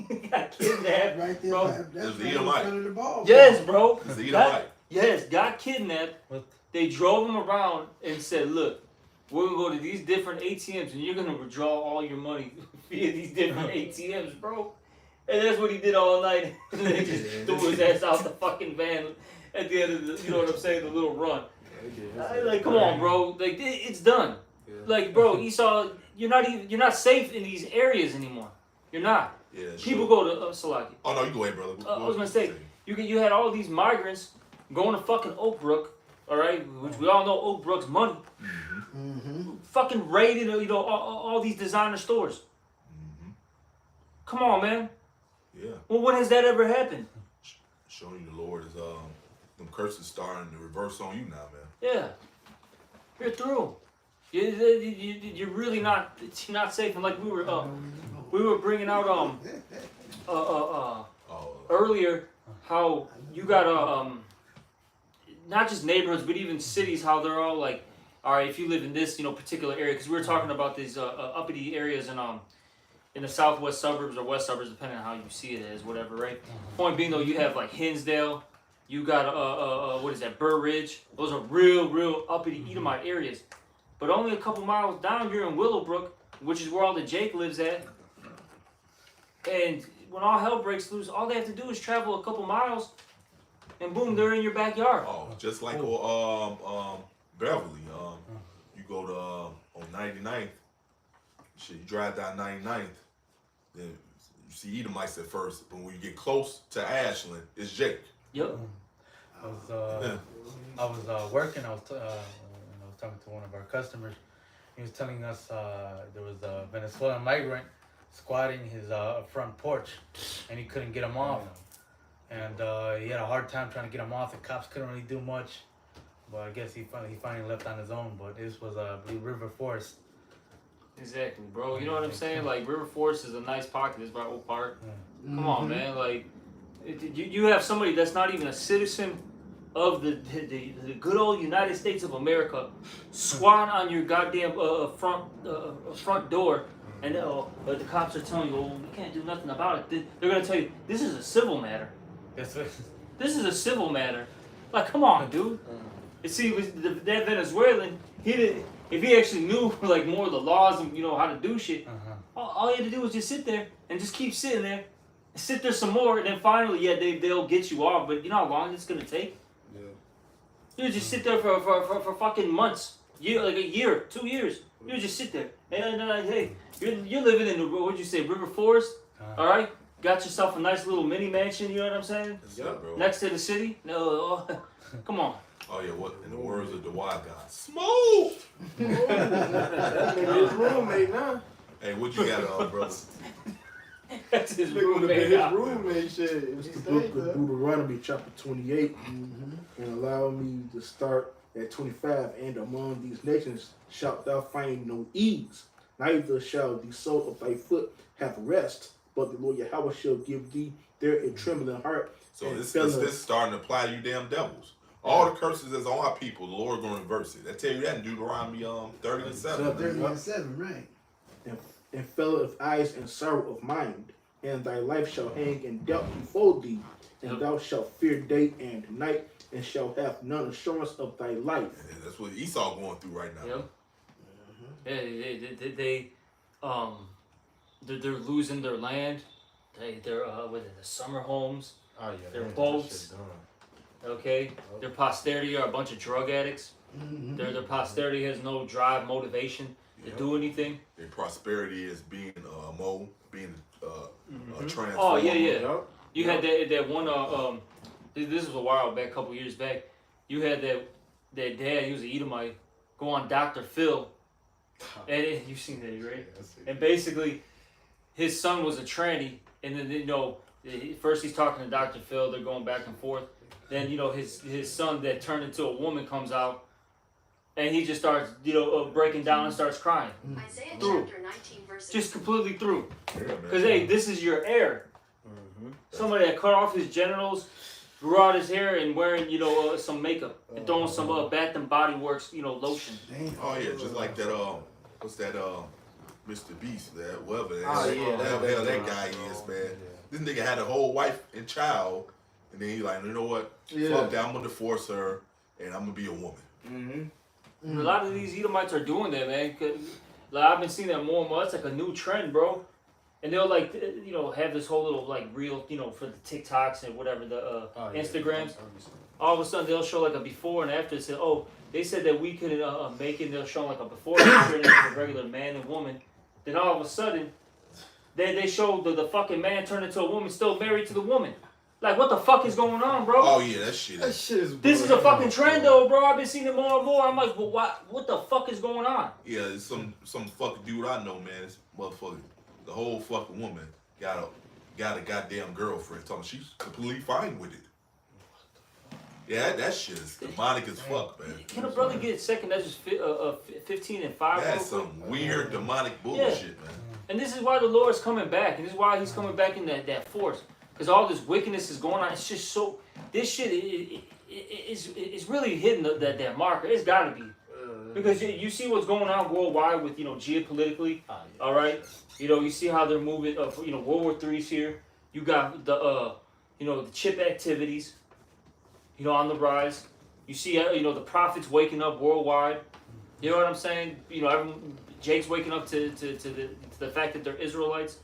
He got kidnapped, Right there, bro. that's There's the right in Edomite. front of the ball. Yes, bro. It's the Got- Edomite. Yes, got kidnapped. What? They drove him around and said, look, we're going to go to these different ATMs and you're going to withdraw all your money via these different ATMs, bro. And that's what he did all night. And they just threw his ass out the fucking van at the end of the, you know what I'm saying, the little run. Like, come on, bro. Like, it's done. Yeah. Like, bro, Esau, you're not safe in these areas anymore. You're not. Yeah, People sure. go to Salaki. Oh, no, you go ahead, brother. I was gonna say, you had all these migrants going to fucking Oak Brook, all right, which we all know Oak Brook's money. Mm-hmm. Fucking raiding, all these designer stores. Come on, man. Yeah. Well, when has that ever happened? Showing you the Lord is, them curses starting to reverse on you now, man. Yeah, you're through. You're really not. You're not safe. And like we were bringing out Oh, earlier how you got not just neighborhoods but even cities, how they're all like, all right, if you live in this particular area, because we were talking about these uppity areas in the southwest suburbs or west suburbs, depending on how you see it as, whatever, right? Point being though, you have like Hinsdale, you got what is that, Burr Ridge. Those are real uppity Edomite areas. But only a couple miles down, you're in Willowbrook, which is where all the Jake lives at. And when all hell breaks loose, all they have to do is travel a couple miles, and boom, they're in your backyard. Oh, just like Beverly. You go to on 99th. Shit, you drive down 99th, then you see Edomites at first, but when you get close to Ashland, it's Jake. Yep. I was working. I was talking to one of our customers. He was telling us there was a Venezuelan migrant squatting his front porch, and he couldn't get him off. And he had a hard time trying to get him off. The cops couldn't really do much, but I guess he finally left on his own. But this was Blue River Forest. Exactly, bro. You know what I'm saying? Like, River Forest is a nice pocket. It's by Oak Park. Come on, man. Like, you have somebody that's not even a citizen of the good old United States of America squat on your goddamn front door, and but the cops are telling you, oh, we can't do nothing about it. They're gonna tell you this is a civil matter. That's what. This is a civil matter. Like, come on, dude. You see, that Venezuelan, if he actually knew like more of the laws and how to do shit, all he had to do was just sit there and just keep sitting there, and sit there some more, and then finally, they'll get you off. But you know how long it's gonna take? You just sit there for fucking months, like a year, 2 years. You just sit there, and like, hey, you're living in what'd you say, River Forest? All right, got yourself a nice little mini mansion. You know what I'm saying? Yeah, bro. Next to the city. No, come on. Oh yeah, what in the words of the wise God? Smoke! His roommate now. Hey, what you got, brother? That's his Nigga would have been roommate. his roommate shit. If It's he the book stayed of there. Deuteronomy chapter 28 and allow me to start at 25. And among these nations shalt thou find no ease, neither shall the sole of thy foot have rest, but the Lord Yahweh shall give thee there a trembling heart. So and this feelings. starting to apply to you damn devils. All the curses that's on our people, the Lord gonna reverse it. I tell you that in Deuteronomy 30 and 7. 30 and 7, right. And fellow of eyes and sorrow of mind, and thy life shall hang in doubt before thee, and thou shalt fear day and night, and shalt have none assurance of thy life. Yeah, that's what Esau going through right now. Yep. Yeah, they're losing their land. They're with the summer homes. Oh yeah, Their that boats. shit done. Okay, their posterity are a bunch of drug addicts. Their posterity has no drive, motivation to do anything. Their prosperity is being transformed. Oh yeah. Yup. You had that one. This was a while back, a couple years back. You had that dad. He was an Edomite. Go on Dr. Phil, And you've seen that, right? And basically, his son was a tranny, and then first he's talking to Dr. Phil. They're going back and forth. Then his son that turned into a woman comes out, and he just starts breaking down and starts crying. Isaiah Through. chapter 19 verses. Just completely through. Yeah, man. Because hey, this is your heir. Somebody that cut off his genitals, grew out his hair, and wearing some makeup and throwing some Bath and Body Works lotion. Damn. Oh yeah, just like that. What's that? Mr. Beast, that whatever that, Oh, yeah. that hell that guy is, man. This nigga had a whole wife and child, and then he like, you know what? Fuck that, I'm gonna divorce her, and I'm gonna be a woman. Mm-hmm. A lot of these Edomites are doing that, man. Like, I've been seeing that more and more. It's like a new trend, bro. And they'll like, have this whole little like reel, for the TikToks and whatever the Instagrams. All of a sudden they'll show like a before and after. They say, oh, they said that we couldn't make it. They'll show like a before and after, and a regular man and woman. Then all of a sudden, they show the fucking man turned into a woman, still married to the woman. Like, what the fuck is going on, bro? Oh yeah, that shit. That shit is. This is a fucking trend, though, bro. I've been seeing it more and more. I'm like, well, what the fuck is going on? Yeah, it's some fucking dude I know, man. This motherfucker, the whole fucking woman got a goddamn girlfriend. Talking she's completely fine with it. Yeah, that shit is demonic as fuck, man. Can a brother get second? That's just 15 and 5. That's some weird demonic bullshit, man. And this is why the Lord's coming back, and this is why He's coming back in that force, because all this wickedness is going on. It's just so this shit is really hitting that marker. It's got to be, because you see what's going on worldwide with geopolitically. All right, you see how they're moving. World War III's here. You got the the chip activities. On the rise. You see, the prophets waking up worldwide. You know what I'm saying? Jake's waking up to the fact that they're Israelites.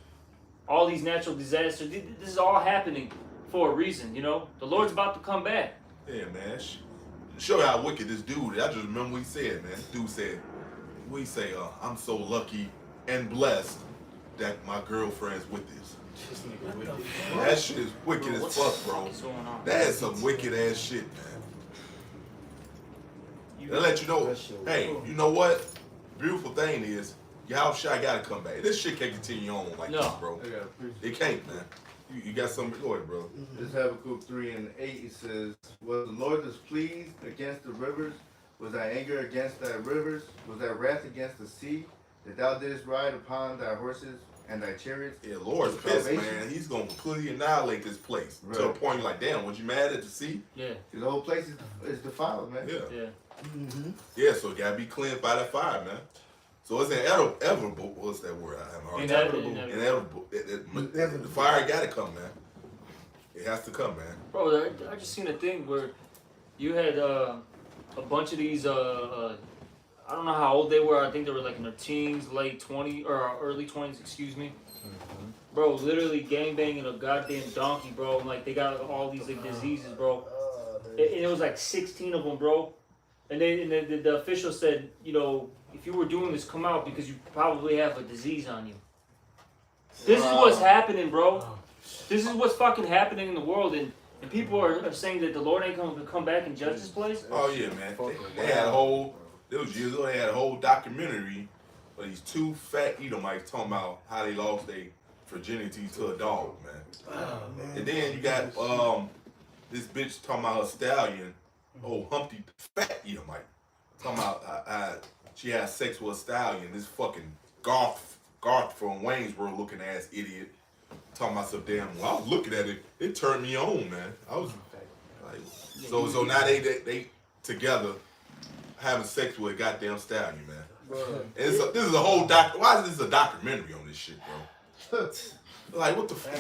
All these natural disasters. This is all happening for a reason. The Lord's about to come back. Yeah, man. Show you how wicked this dude is. I just remember what he said, man. This dude said, we say, I'm so lucky and blessed that my girlfriend's with this. That shit is wicked as fuck, bro. That is some wicked ass shit, man. They let you know, hey, you know what? Beautiful thing is, y'all shot gotta come back. This shit can't continue on like this, bro. It can't, man. You got something to go ahead, bro. This Habakkuk 3:8, it says, was the Lord displeased against the rivers? Was thy anger against thy rivers? Was thy wrath against the sea? That thou didst ride upon thy horses and thy chariots? Yeah, Lord's pissed, man. He's gonna completely annihilate this place. Right. To the point you're like, damn, was you mad at the sea? Yeah. The whole place is defiled, man. Yeah. Yeah. Mm-hmm. Yeah, so it gotta be cleansed by that fire, man. So it's inevitable. What's that word? I have a hard time. Inevitable. The fire gotta come, man. It has to come, man. Bro, I just seen a thing where you had a bunch of these. I don't know how old they were. I think they were like in their teens, late 20s or early 20s. Excuse me. Bro, literally gangbanging a goddamn donkey, bro. Like they got all these like diseases, bro. And it was like 16 of them, bro. And the official said, if you were doing this, come out because you probably have a disease on you. This is what's happening, bro. This is what's fucking happening in the world, and people are saying that the Lord ain't going to come back and judge this place. Oh yeah, man. They had a whole. It was years ago. They had a whole documentary of these two fat Edomites talking about how they lost their virginity to a dog, man. Oh, man. And then you got this bitch talking about her stallion, old Humpty fat Edomite, talking about she had sex with a stallion. This fucking Garth from Waynesboro looking ass idiot talking about some damn. Well, I was looking at it. It turned me on, man. I was like, so now they together having sex with a goddamn stallion, man. And this is a whole why is this a documentary on this shit, bro? Like what the fuck?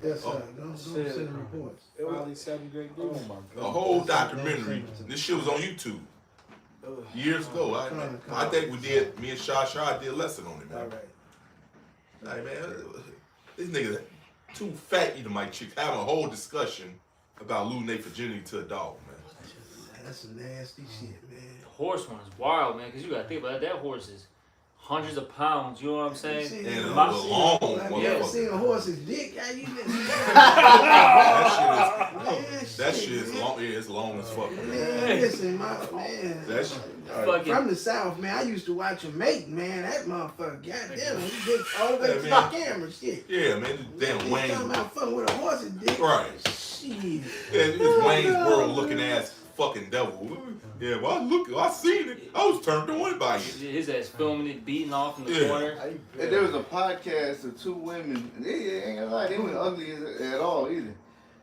Yes, sir. Don't send reports. Probably 7 great dudes. A whole documentary. This shit was on YouTube years ago. I think me and Shah did a lesson on it, man. All right. Like, man, these niggas, two fat Edomite chicks having a whole discussion about losing their virginity to a dog, man. That's some nasty shit, man. The horse one is wild, man, because you got to think about it. That horse is hundreds of pounds, you know what I'm saying? And a long Have you ever seen a horse's dick? How you That shit shit is long. Yeah, it's long as fuck. Man. Man, listen, my man. That's Fucking From the South, man, I used to watch him make, man. That motherfucker, goddamn, he gets all the way Yeah, to the man. camera, shit. yeah, man. This damn He Wayne's. talking about fucking with a horse's dick. Right. Shit. Yeah, this Wayne's World looking ass fucking devil. Yeah, well, I seen it. I was turned on by it. his ass filming it, beating off in the Yeah. corner. And there was a podcast of two women. And they ain't gonna lie, they weren't ugly at all either.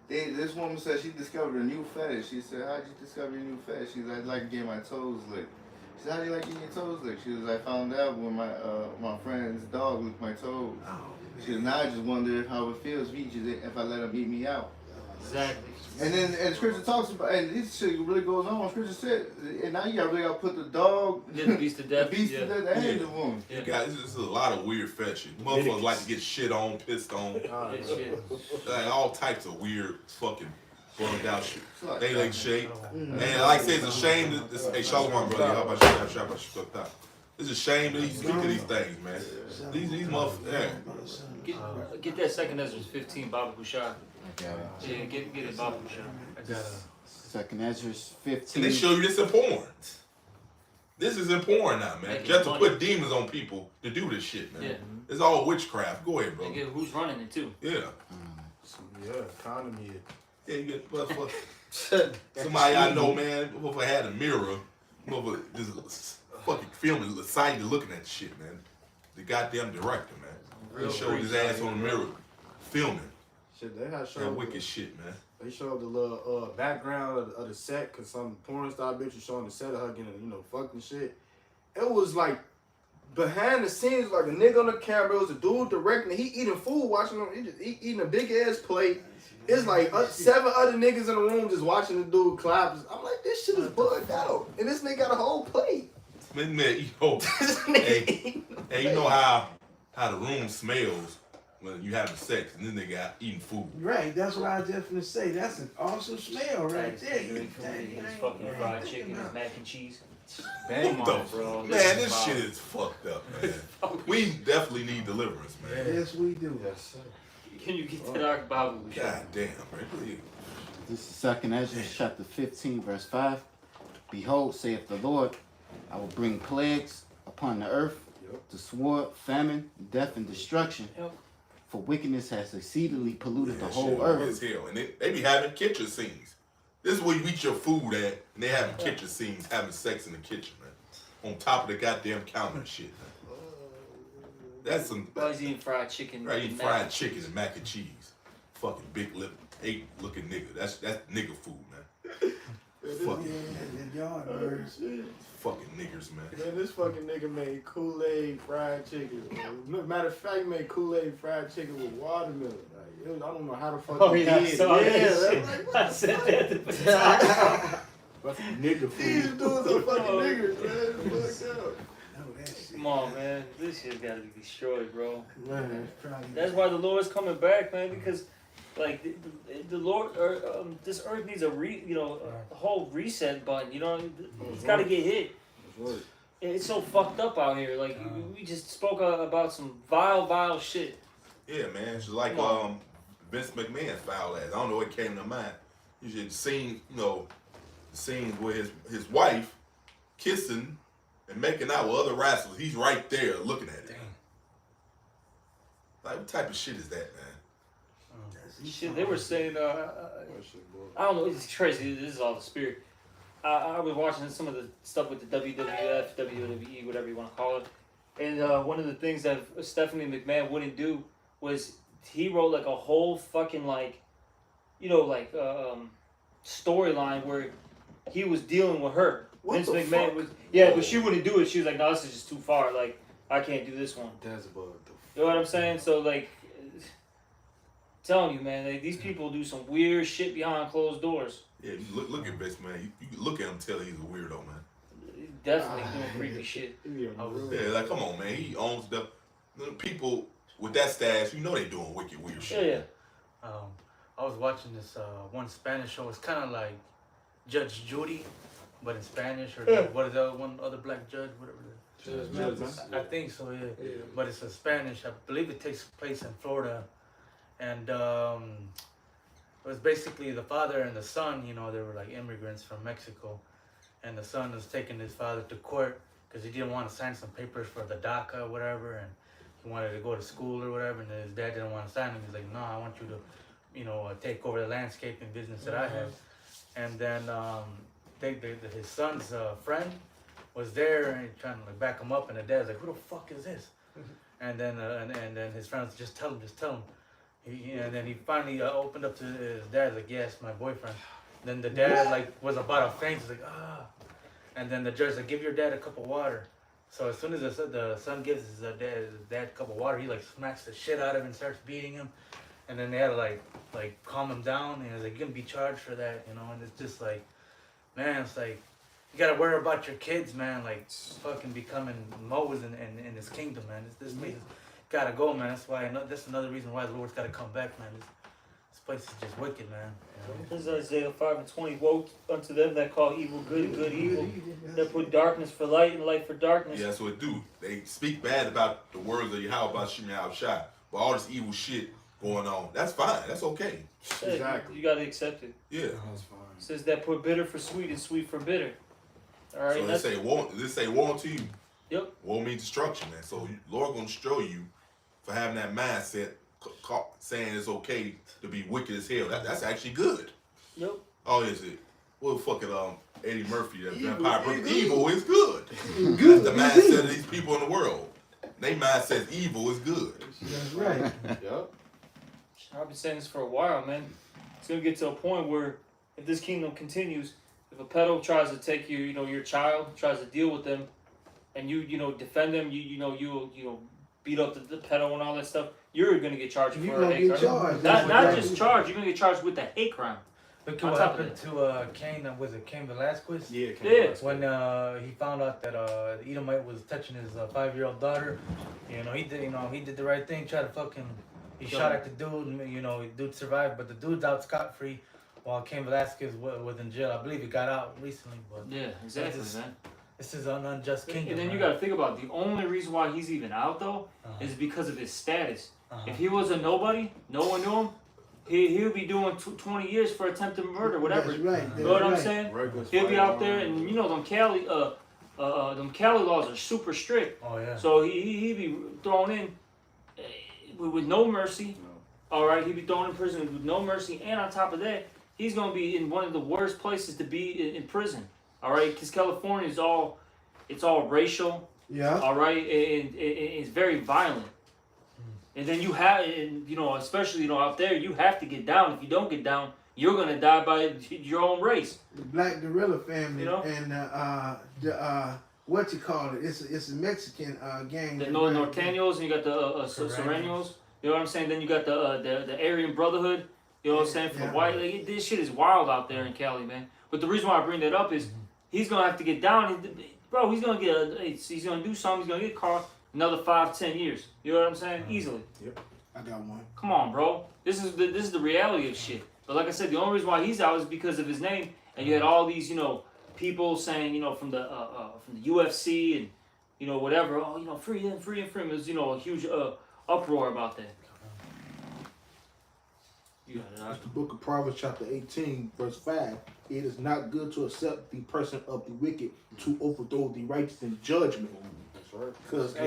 This woman said she discovered a new fetish. She said, "How'd you discover your new fetish?" She said, "I'd like getting my toes licked." She said, "How do you like getting your toes licked?" She was, "I found out when my friend's dog licked my toes." Oh, She said, "Now I just wonder how it feels if I let him eat me out." Exactly. And then and Scripture talks about, and this shit really goes on. Scripture said, and now you gotta put the dog, Did the beast to death. the beast yeah. to death, and Yeah. the woman. Yeah. Guys, this is a lot of weird fetishes. Motherfuckers like to get shit on, pissed on, Yeah, shit. like all types of weird fucking burned out shit. It's like- They like shape. Mm. And like I say, it's a shame that this. Hey, Shalom, brother. How about you? It's a shame that you speak to these things, man. These motherfuckers. Yeah. Get that second Ezra 15, Baba Bouchard. I got it. Yeah, get it, Baba Bouchard. I got Second Ezra And 15. they show you this in porn. This is in porn now, man. Making Just to money. put demons on people to do this shit, man. Yeah. It's all witchcraft. Go ahead, bro. And get who's running it too. Yeah. Yeah, economy. Yeah, you get motherfucker. Somebody I know, man, motherfucker had a mirror. Motherfucker just fucking filming, excited looking at shit, man. The goddamn director, man. Real He showed his ass on the mirror, filming Shit, they had that showed wicked shit, man. They showed the little background of the set, cause some porn star bitch was showing the set of her getting, fucking shit. It was like behind the scenes, like a nigga on the camera. It was a dude directing. He eating food, watching him. He eating a big ass plate. It's like 7 other niggas in the room just watching the dude clap. I'm like, this shit is bugged out, and this nigga got a whole plate. Man, hey, you know how the room smells when you having sex and then they got eating food. Right, that's what I was just gonna say. That's an awesome smell right there. His fucking fried chicken, his mac and cheese. Bang What the on, bro. Man, this shit is fucked up, man. We definitely need deliverance, man. Yes, we do. Yes, sir. Can you get to that Baba Bouchard? God damn, man. This is Second Ezra chapter 15, verse 5. Behold, saith the Lord, I will bring plagues upon the earth, the sword, famine, death, and destruction. Yep. For wickedness has exceedingly polluted the That whole shit earth. is hell. And they be having kitchen scenes. This is where you eat your food at, and they having kitchen scenes, having sex in the kitchen, man. On top of the goddamn counter and shit, man. That's some Well, he's eating fried chicken. right, eating and fried mac. chicken and mac and cheese. Fucking big lip, ape looking nigga. That's nigga food, man. Fucking fucking niggers, man. Man, this fucking nigga made Kool-Aid fried chicken. Matter of fact, he made Kool-Aid fried chicken with watermelon. Like, I don't know how the fuck Oh he yeah, I did. saw Yeah, that shit. like, I said that. Fucking nigga these food. dudes are fucking Oh. niggers, man. Fuck up. Come on, man. This shit's gotta be destroyed, bro. Man, That's why the Lord's coming back, man. Because, like, the Lord, this earth needs a whole reset button. You know, it's got to get hit. That's right. It's so fucked up out here. Like, we just spoke about some vile shit. Yeah, man. It's like Come on. Vince McMahon foul ass. I don't know what came to mind. You should seen, scenes with his wife kissing and making out with other wrestlers. He's right there looking at it. Like, what type of shit is that, man? Shit, they were saying, That shit, boy. I don't know, it's crazy. This is all the spirit. I was watching some of the stuff with the WWF, WWE, whatever you want to call it. And one of the things that Stephanie McMahon wouldn't do was he wrote like a whole fucking storyline where he was dealing with her. What Vince the McMahon fuck? was, yeah, but she wouldn't do it. She was like, no, this is just too far. Like, I can't do this one. That's about the You know what I'm saying? So like, telling you, man, like, these people do some weird shit behind closed doors. Yeah, you look at Vince, man. You look at him and tell he's a weirdo, man. Definitely doing creepy shit. Yeah, like, come on, man. He owns the people with that stash. You know they doing wicked weird Yeah, shit. yeah. I was watching this one Spanish show. It's kind of like Judge Judy, but in Spanish, or what is that one other black judge, whatever. I think so, yeah. But it's in Spanish. I believe it takes place in Florida, and it was basically the father and the son. You know, they were like immigrants from Mexico, and the son was taking his father to court because he didn't want to sign some papers for the DACA or whatever, and he wanted to go to school or whatever, and his dad didn't want to sign him. He's like, no, I want you to, you know, take over the landscaping business that I have. And then his son's friend was there and trying to like back him up, and the dad's like, who the fuck is this? And then his friends just tell him. And then he finally opened up to his dad, like, yes, my boyfriend. Then the dad like was about to faint. He's like, ah. And then the judge like, give your dad a cup of water. So as soon as the son gives his dad a cup of water, he like smacks the shit out of him and starts beating him. And then they had to like calm him down. And he's like, you're gonna be charged for that, you know. And it's just like, man, it's like you gotta worry about your kids, man. Like fucking becoming Moses in his kingdom, man. This place has gotta go, man. That's why. That's another reason why the Lord's gotta come back, man. This place is just wicked, man. You know? This is Isaiah 5:20. Woe unto them that call evil good and good evil, that put darkness for light and light for darkness. Yeah, that's what it do. They speak bad about the words of Yahweh about Shimei Shai, but all this evil shit going on. That's fine. That's okay. Exactly. You gotta accept it. Yeah. That's fine. It says that put bitter for sweet and sweet for bitter. All right. So they say woe unto you. Yep. Woe means destruction, man. So Lord gonna destroy you for having that mindset, saying it's okay to be wicked as hell. That's actually good. Yep. Oh, is it? Well, fucking Eddie Murphy, that Evil vampire brother. is Evil is good. Good. That's the mindset of these people in the world. They mindset evil is good. That's right. Yep. I've been saying this for a while, man. It's gonna get to a point where if this kingdom continues, if a pedo tries to take you, you know, your child, tries to deal with them, and you defend them, you beat up the pedo and all that stuff, you're gonna get charged You're for a gonna hate get crime. charged. Not just charged, you're gonna get charged with the hate crime. Look On what top of happened to Cain. Was it Cain Velasquez? Yeah. Yeah. When he found out that the Edomite was touching his 5-year-old daughter, he did the right thing. Tried to fucking, he shot at the dude, and dude survived, but the dude's out scot free, while Cain Velasquez was in jail. I believe he got out recently, but Yeah, exactly, man. this is an unjust kingdom. And then you man. got to think about it. The only reason why he's even out though is because of his status. Uh-huh. If he was a nobody, no one knew him, he would be doing 20 years for attempted murder, whatever. That's right. You know what I'm That's saying? Reckless He'll be out firearm. there, and them Cali laws are super strict. Oh yeah. So he be thrown in with no mercy. All right, he'd be thrown in prison with no mercy, and on top of that, he's gonna be in one of the worst places to be in prison. All right, because California is all racial. Yeah. All right, and it's very violent. And then you have, especially out there, you have to get down. If you don't get down, you're gonna die by your own race. The Black Gorilla family You know? and the what you call it? It's a Mexican gang. The Norteños, and you got the Serranos. You know what I'm saying? Then you got the Aryan Brotherhood. You know what I'm saying? From Yeah. white, this shit is wild out there in Cali, man. But the reason why I bring that up is he's gonna have to get down. Bro, he's gonna he's gonna do something. He's gonna get caught another 5-10 years. You know what I'm saying? Easily. I got one. Come on, bro. This is the reality of shit. But like I said, the only reason why he's out is because of his name. And you had all these, people saying, from the UFC and whatever. Oh, free him, free him, free him. There's a huge uproar about that. You got it. That's the book of Proverbs chapter 18, verse 5. It is not good to accept the person of the wicked to overthrow the righteous in judgment. That's right. Because it's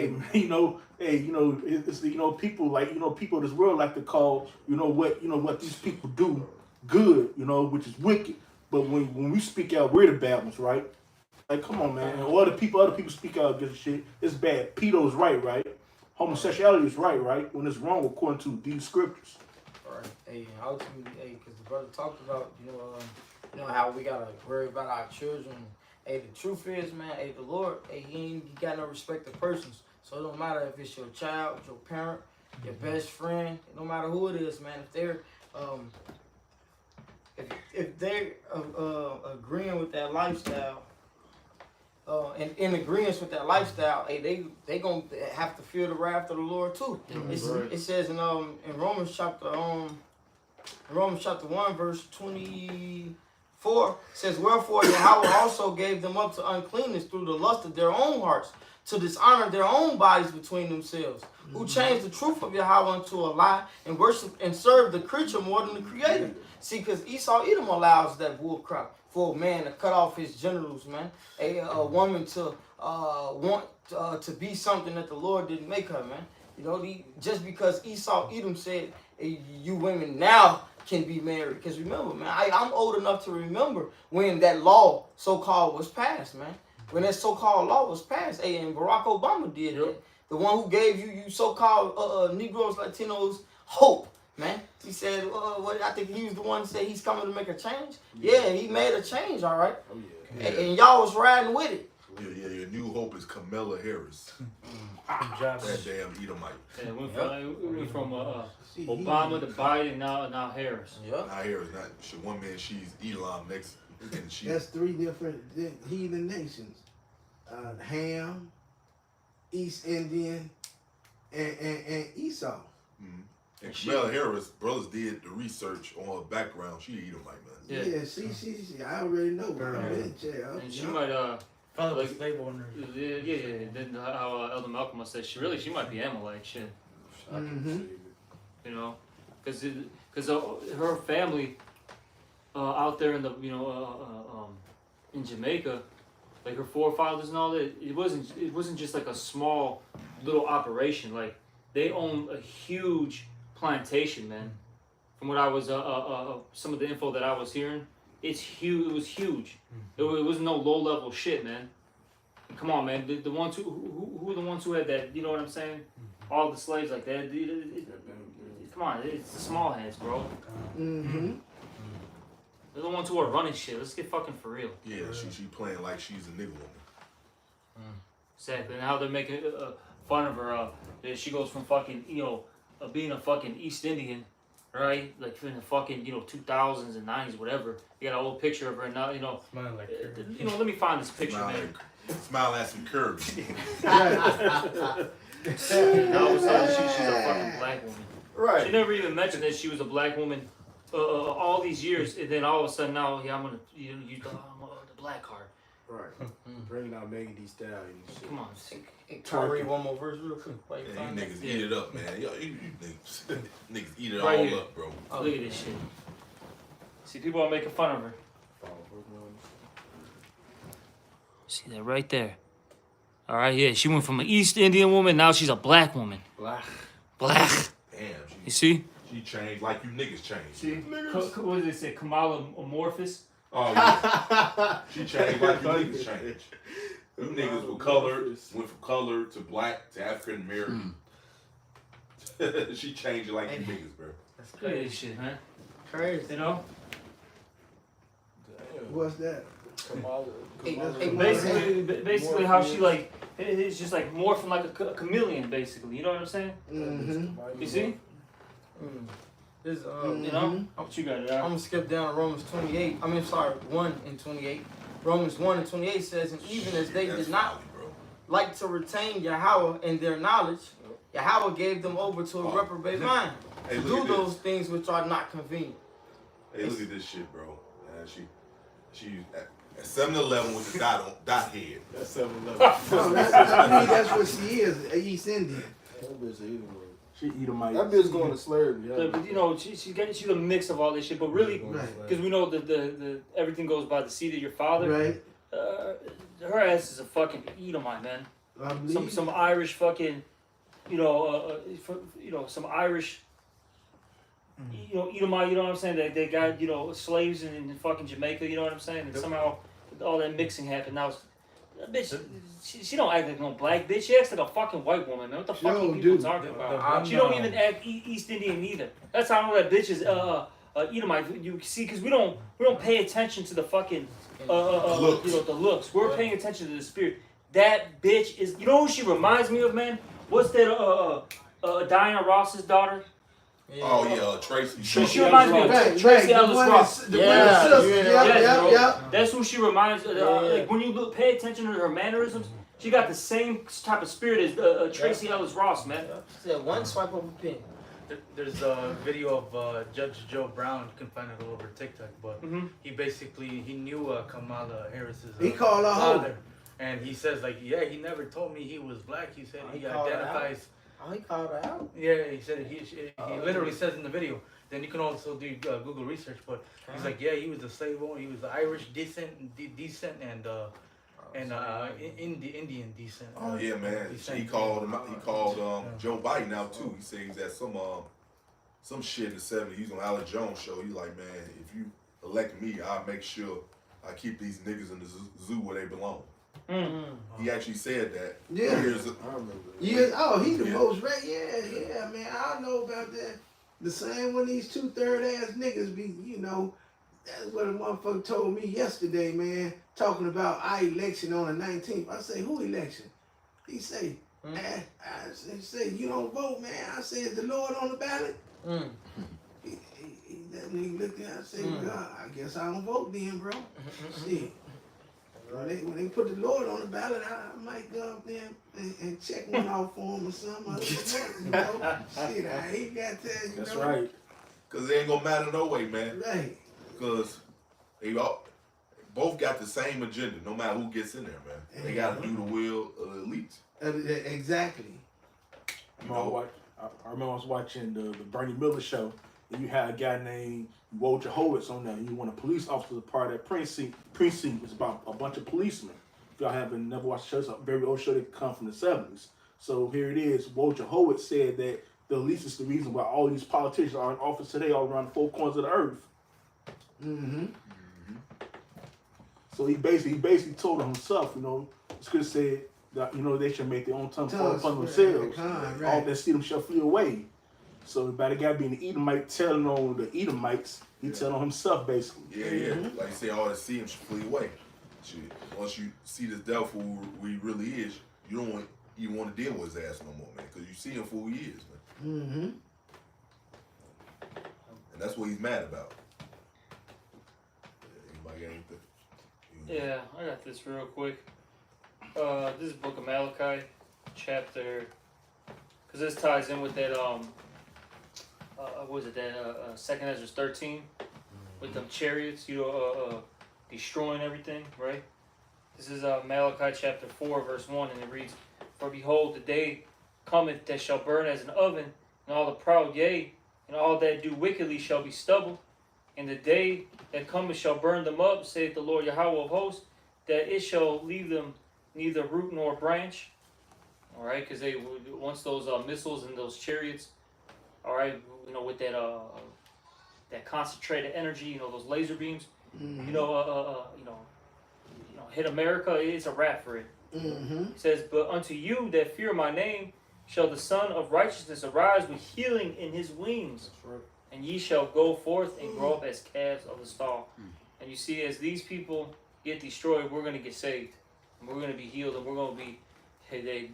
people people of this world like to call what these people do good, which is wicked. But when we speak out, we're the bad ones, right? Like, come on, man. And other people speak out against shit. It's bad. Pedo is right? Homosexuality is right? When it's wrong according to these scriptures. Right. Hey, ultimately, because the brother talked about, how we gotta worry about our children. Hey, the truth is, man, the Lord, he ain't got no respect to persons. So it don't matter if it's your child, your parent, your best friend, no matter who it is, man. If they're agreeing with that lifestyle, and in agreement with that lifestyle, they gonna have to fear the wrath of the Lord too. It says in Romans chapter 1 verse 24 says, wherefore Yahweh also gave them up to uncleanness through the lust of their own hearts, to dishonor their own bodies between themselves. who changed the truth of Yahweh into a lie and worship and serve the creature more than the creator. See, because Esau Edom allows that bull crap for a man to cut off his genitals, man. A woman to want to be something that the Lord didn't make her, man. You know, just because Esau Edom said, hey, you women now can be married. Because remember, man, I'm old enough to remember when that law, so-called, was passed, man. When that so-called law was passed, hey, and Barack Obama did that. The one who gave you so-called Negroes, Latinos, hope, man. He said, I think he was the one who said he's coming to make a change. Yeah, he made a change, all right. Oh, yeah. And y'all was riding with it. Yeah, your new hope is Kamala Harris. That That damn Edomite. Yeah, we went from Obama to Biden, now Harris. Yeah. Now Harris, not one man she's Elon, next and she. That's three different heathen nations. Ham, East Indian, and Esau. Mm-hmm. And Kamala Harris, brothers did the research on her background. She Edomite, man. Yeah, she I already know her. And she might Father like, was slave owner. Yeah. Then how Elder Malcolm must say she might be Amalek, shit. Mm-hmm. You know, because her family out there in the in Jamaica, like her forefathers and all that, it wasn't just like a small little operation. Like they own a huge plantation, man. From what I was some of the info that I was hearing, it's huge. It was huge. It was no low level shit, man. Come on, man. The ones who were the ones who had that? You know what I'm saying? All the slaves like that. Come on, it's the small heads, bro. Mm-hmm. They're the ones who are running shit. Let's get fucking for real. Yeah, she playing like she's a nigga woman. Exactly. And how they're making fun of her. She goes from fucking being a fucking East Indian, right? Like in the fucking 2000s and 90s, whatever. You got an old picture of her now. Smelling like Let me find this picture, Smile at some Kirby. Now all of a sudden she's a fucking black woman. Right. She never even mentioned that she was a black woman all these years, and then all of a sudden now, I'm gonna use the black card. Right. Bringing out Megan Thee Stallion and shit. Come on. Can I read one more verse real quick? Yeah, you niggas eat it up, man. Yo, you niggas eat it Right all here. up, bro. Look at this shit. See, people are making fun of her. See that right there. All right, yeah. She went from an East Indian woman, now she's a black woman. Black. Damn, You see? she changed like you niggas changed. See? What did they say? Kamala Amorphous? Oh yeah. She changed like you niggas changed. You niggas were colored, went from colored to black to African American. She changed it like you niggas, bro. That's Look at crazy. this shit, man. Crazy. You know? What's that? Basically how she like, it's just like morphing like a chameleon, basically. You know what I'm saying? Mm-hmm. You see? This, You know? What you got it I'm out? gonna skip down to Romans 28. 1 and 28. Romans 1 and 28 says, and even as they That's did not folly, bro. like to retain Yahweh in their knowledge, Yahweh gave them over to a reprobate mind Hey, to look do at this. those things which are not convenient. Hey, look at this shit, bro. She at 7-Eleven with the dot head. That's 7-Eleven. That's what she is, East Indian. That bitch a Edomite. She Edomite. That bitch going to slavery. Yeah. But, she's a mix of all this shit. But really, because we know the everything goes by the seed of your father. Right. Her ass is a fucking Edomite, man. I believe. Some Irish fucking, some Irish, Edomite. You know what I'm saying? They got slaves in fucking Jamaica. You know what I'm saying? And somehow all that mixing happened. Now, that bitch, she don't act like no black bitch. She acts like a fucking white woman, man. What the fuck are people talking about? She don't even act East Indian either. That's how I know that bitch is Edomite. You see, because we don't pay attention to the fucking the looks. We're paying attention to the spirit. That bitch is. You know who she reminds me of, man? What's that? Diana Ross's daughter. Yeah. Oh yeah, Tracy. She reminds me of Tracy Ellis Ross. That's who she reminds. Like when you pay attention to her mannerisms, she got the same type of spirit as Tracy Ellis Ross, man. Said one swipe of a pen. There's a video of Judge Joe Brown. You can find it all over TikTok, but he knew Kamala Harris's He called her father, and he says he never told me he was black. He said he identifies Oh, he called her out. Yeah, he said it. He literally says in the video. Then you can also do Google research, but he's like, yeah, he was a slave owner. He was the Irish descent and Indian descent. Oh yeah, man. descent. He called Joe Biden out too. He said he was at some shit in the '70s. He's on Alex Jones show. He's like, man, if you elect me, I'll make sure I keep these niggas in the zoo where they belong. Mm-hmm. He actually said that. Yeah. I remember. Yeah, oh, he the Yeah. most yeah, man. I know about that. The same when these 2/3 ass niggas be, that's what a motherfucker told me yesterday, man, talking about our election on the 19th. I say, who election? He say, I say, you don't vote, man. I say, is the Lord on the ballot? That nigga looked at me, I say, well, I guess I don't vote then, bro. Shit. When they put the Lord on the ballot, I might go up there and check one off for him or something. Shit, I ain't got that. That's right. Cause it ain't gonna matter no way, man. Right. Cause they both got the same agenda, no matter who gets in there, man. They gotta do the will of the elite. Exactly. I remember I was watching the Bernie Miller show, and you had a guy named Wojciech Horowitz on there, and you want a police officer part of that precinct. It's about a bunch of policemen. If y'all haven't never watched the show, it's a very old show that come from the 70s. So here it is. Wojciech Horowitz said that the police is the reason why all these politicians are in office today all around the four corners of the earth. Mm-hmm. So he basically told himself, it's good to say that, they should make their own tongue fall upon themselves. All that see them shall flee away. So by the guy being the Edomite telling on the Edomites, he telling on himself basically. Yeah. Like you say, all that see him should flee away. Shit. Once you see this devil for who he really is, you don't even want to deal with his ass no more, man. Because you see him for who he is, man. Mm-hmm. And that's what he's mad about. Anybody got anything? Yeah, I got this real quick. This is Book of Malachi, chapter, because this ties in with that what was it, that 2nd Ezra 13, with them chariots, destroying everything, right? This is Malachi chapter 4, verse 1, and it reads, "For behold, the day cometh that shall burn as an oven, and all the proud, yea, and all that do wickedly shall be stubble. And the day that cometh shall burn them up, saith the Lord Yahweh of hosts, that it shall leave them neither root nor branch." All right, because once those missiles and those chariots, all right, with that concentrated energy, those laser beams, hit America, it's a wrap for it. Mm-hmm. It says, "But unto you that fear my name shall the Son of Righteousness arise with healing in his wings. And ye shall go forth and grow up as calves of the stall." And you see, as these people get destroyed, we're going to get saved. And we're going to be healed, and we're going to be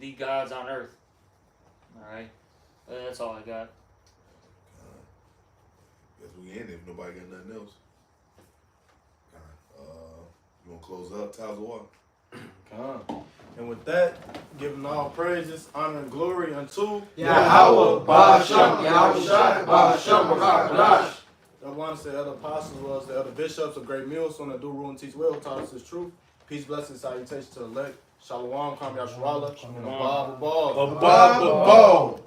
the gods on earth. All right? That's all I got. Guess we end if nobody got nothing else. You want to close up, Tazawar? And with that, giving all praises, honor, and glory unto Yahweh, Ba'ashem, Yahushua, Ba'ashem, Ba'akadash. I want to say other apostles was the other bishops of great millstone that do rule and teach well, taught us his truth. Peace, blessings, salutations to the elect. Shalom, Kam Yasharallah, and Abba Ball. Abba Ball.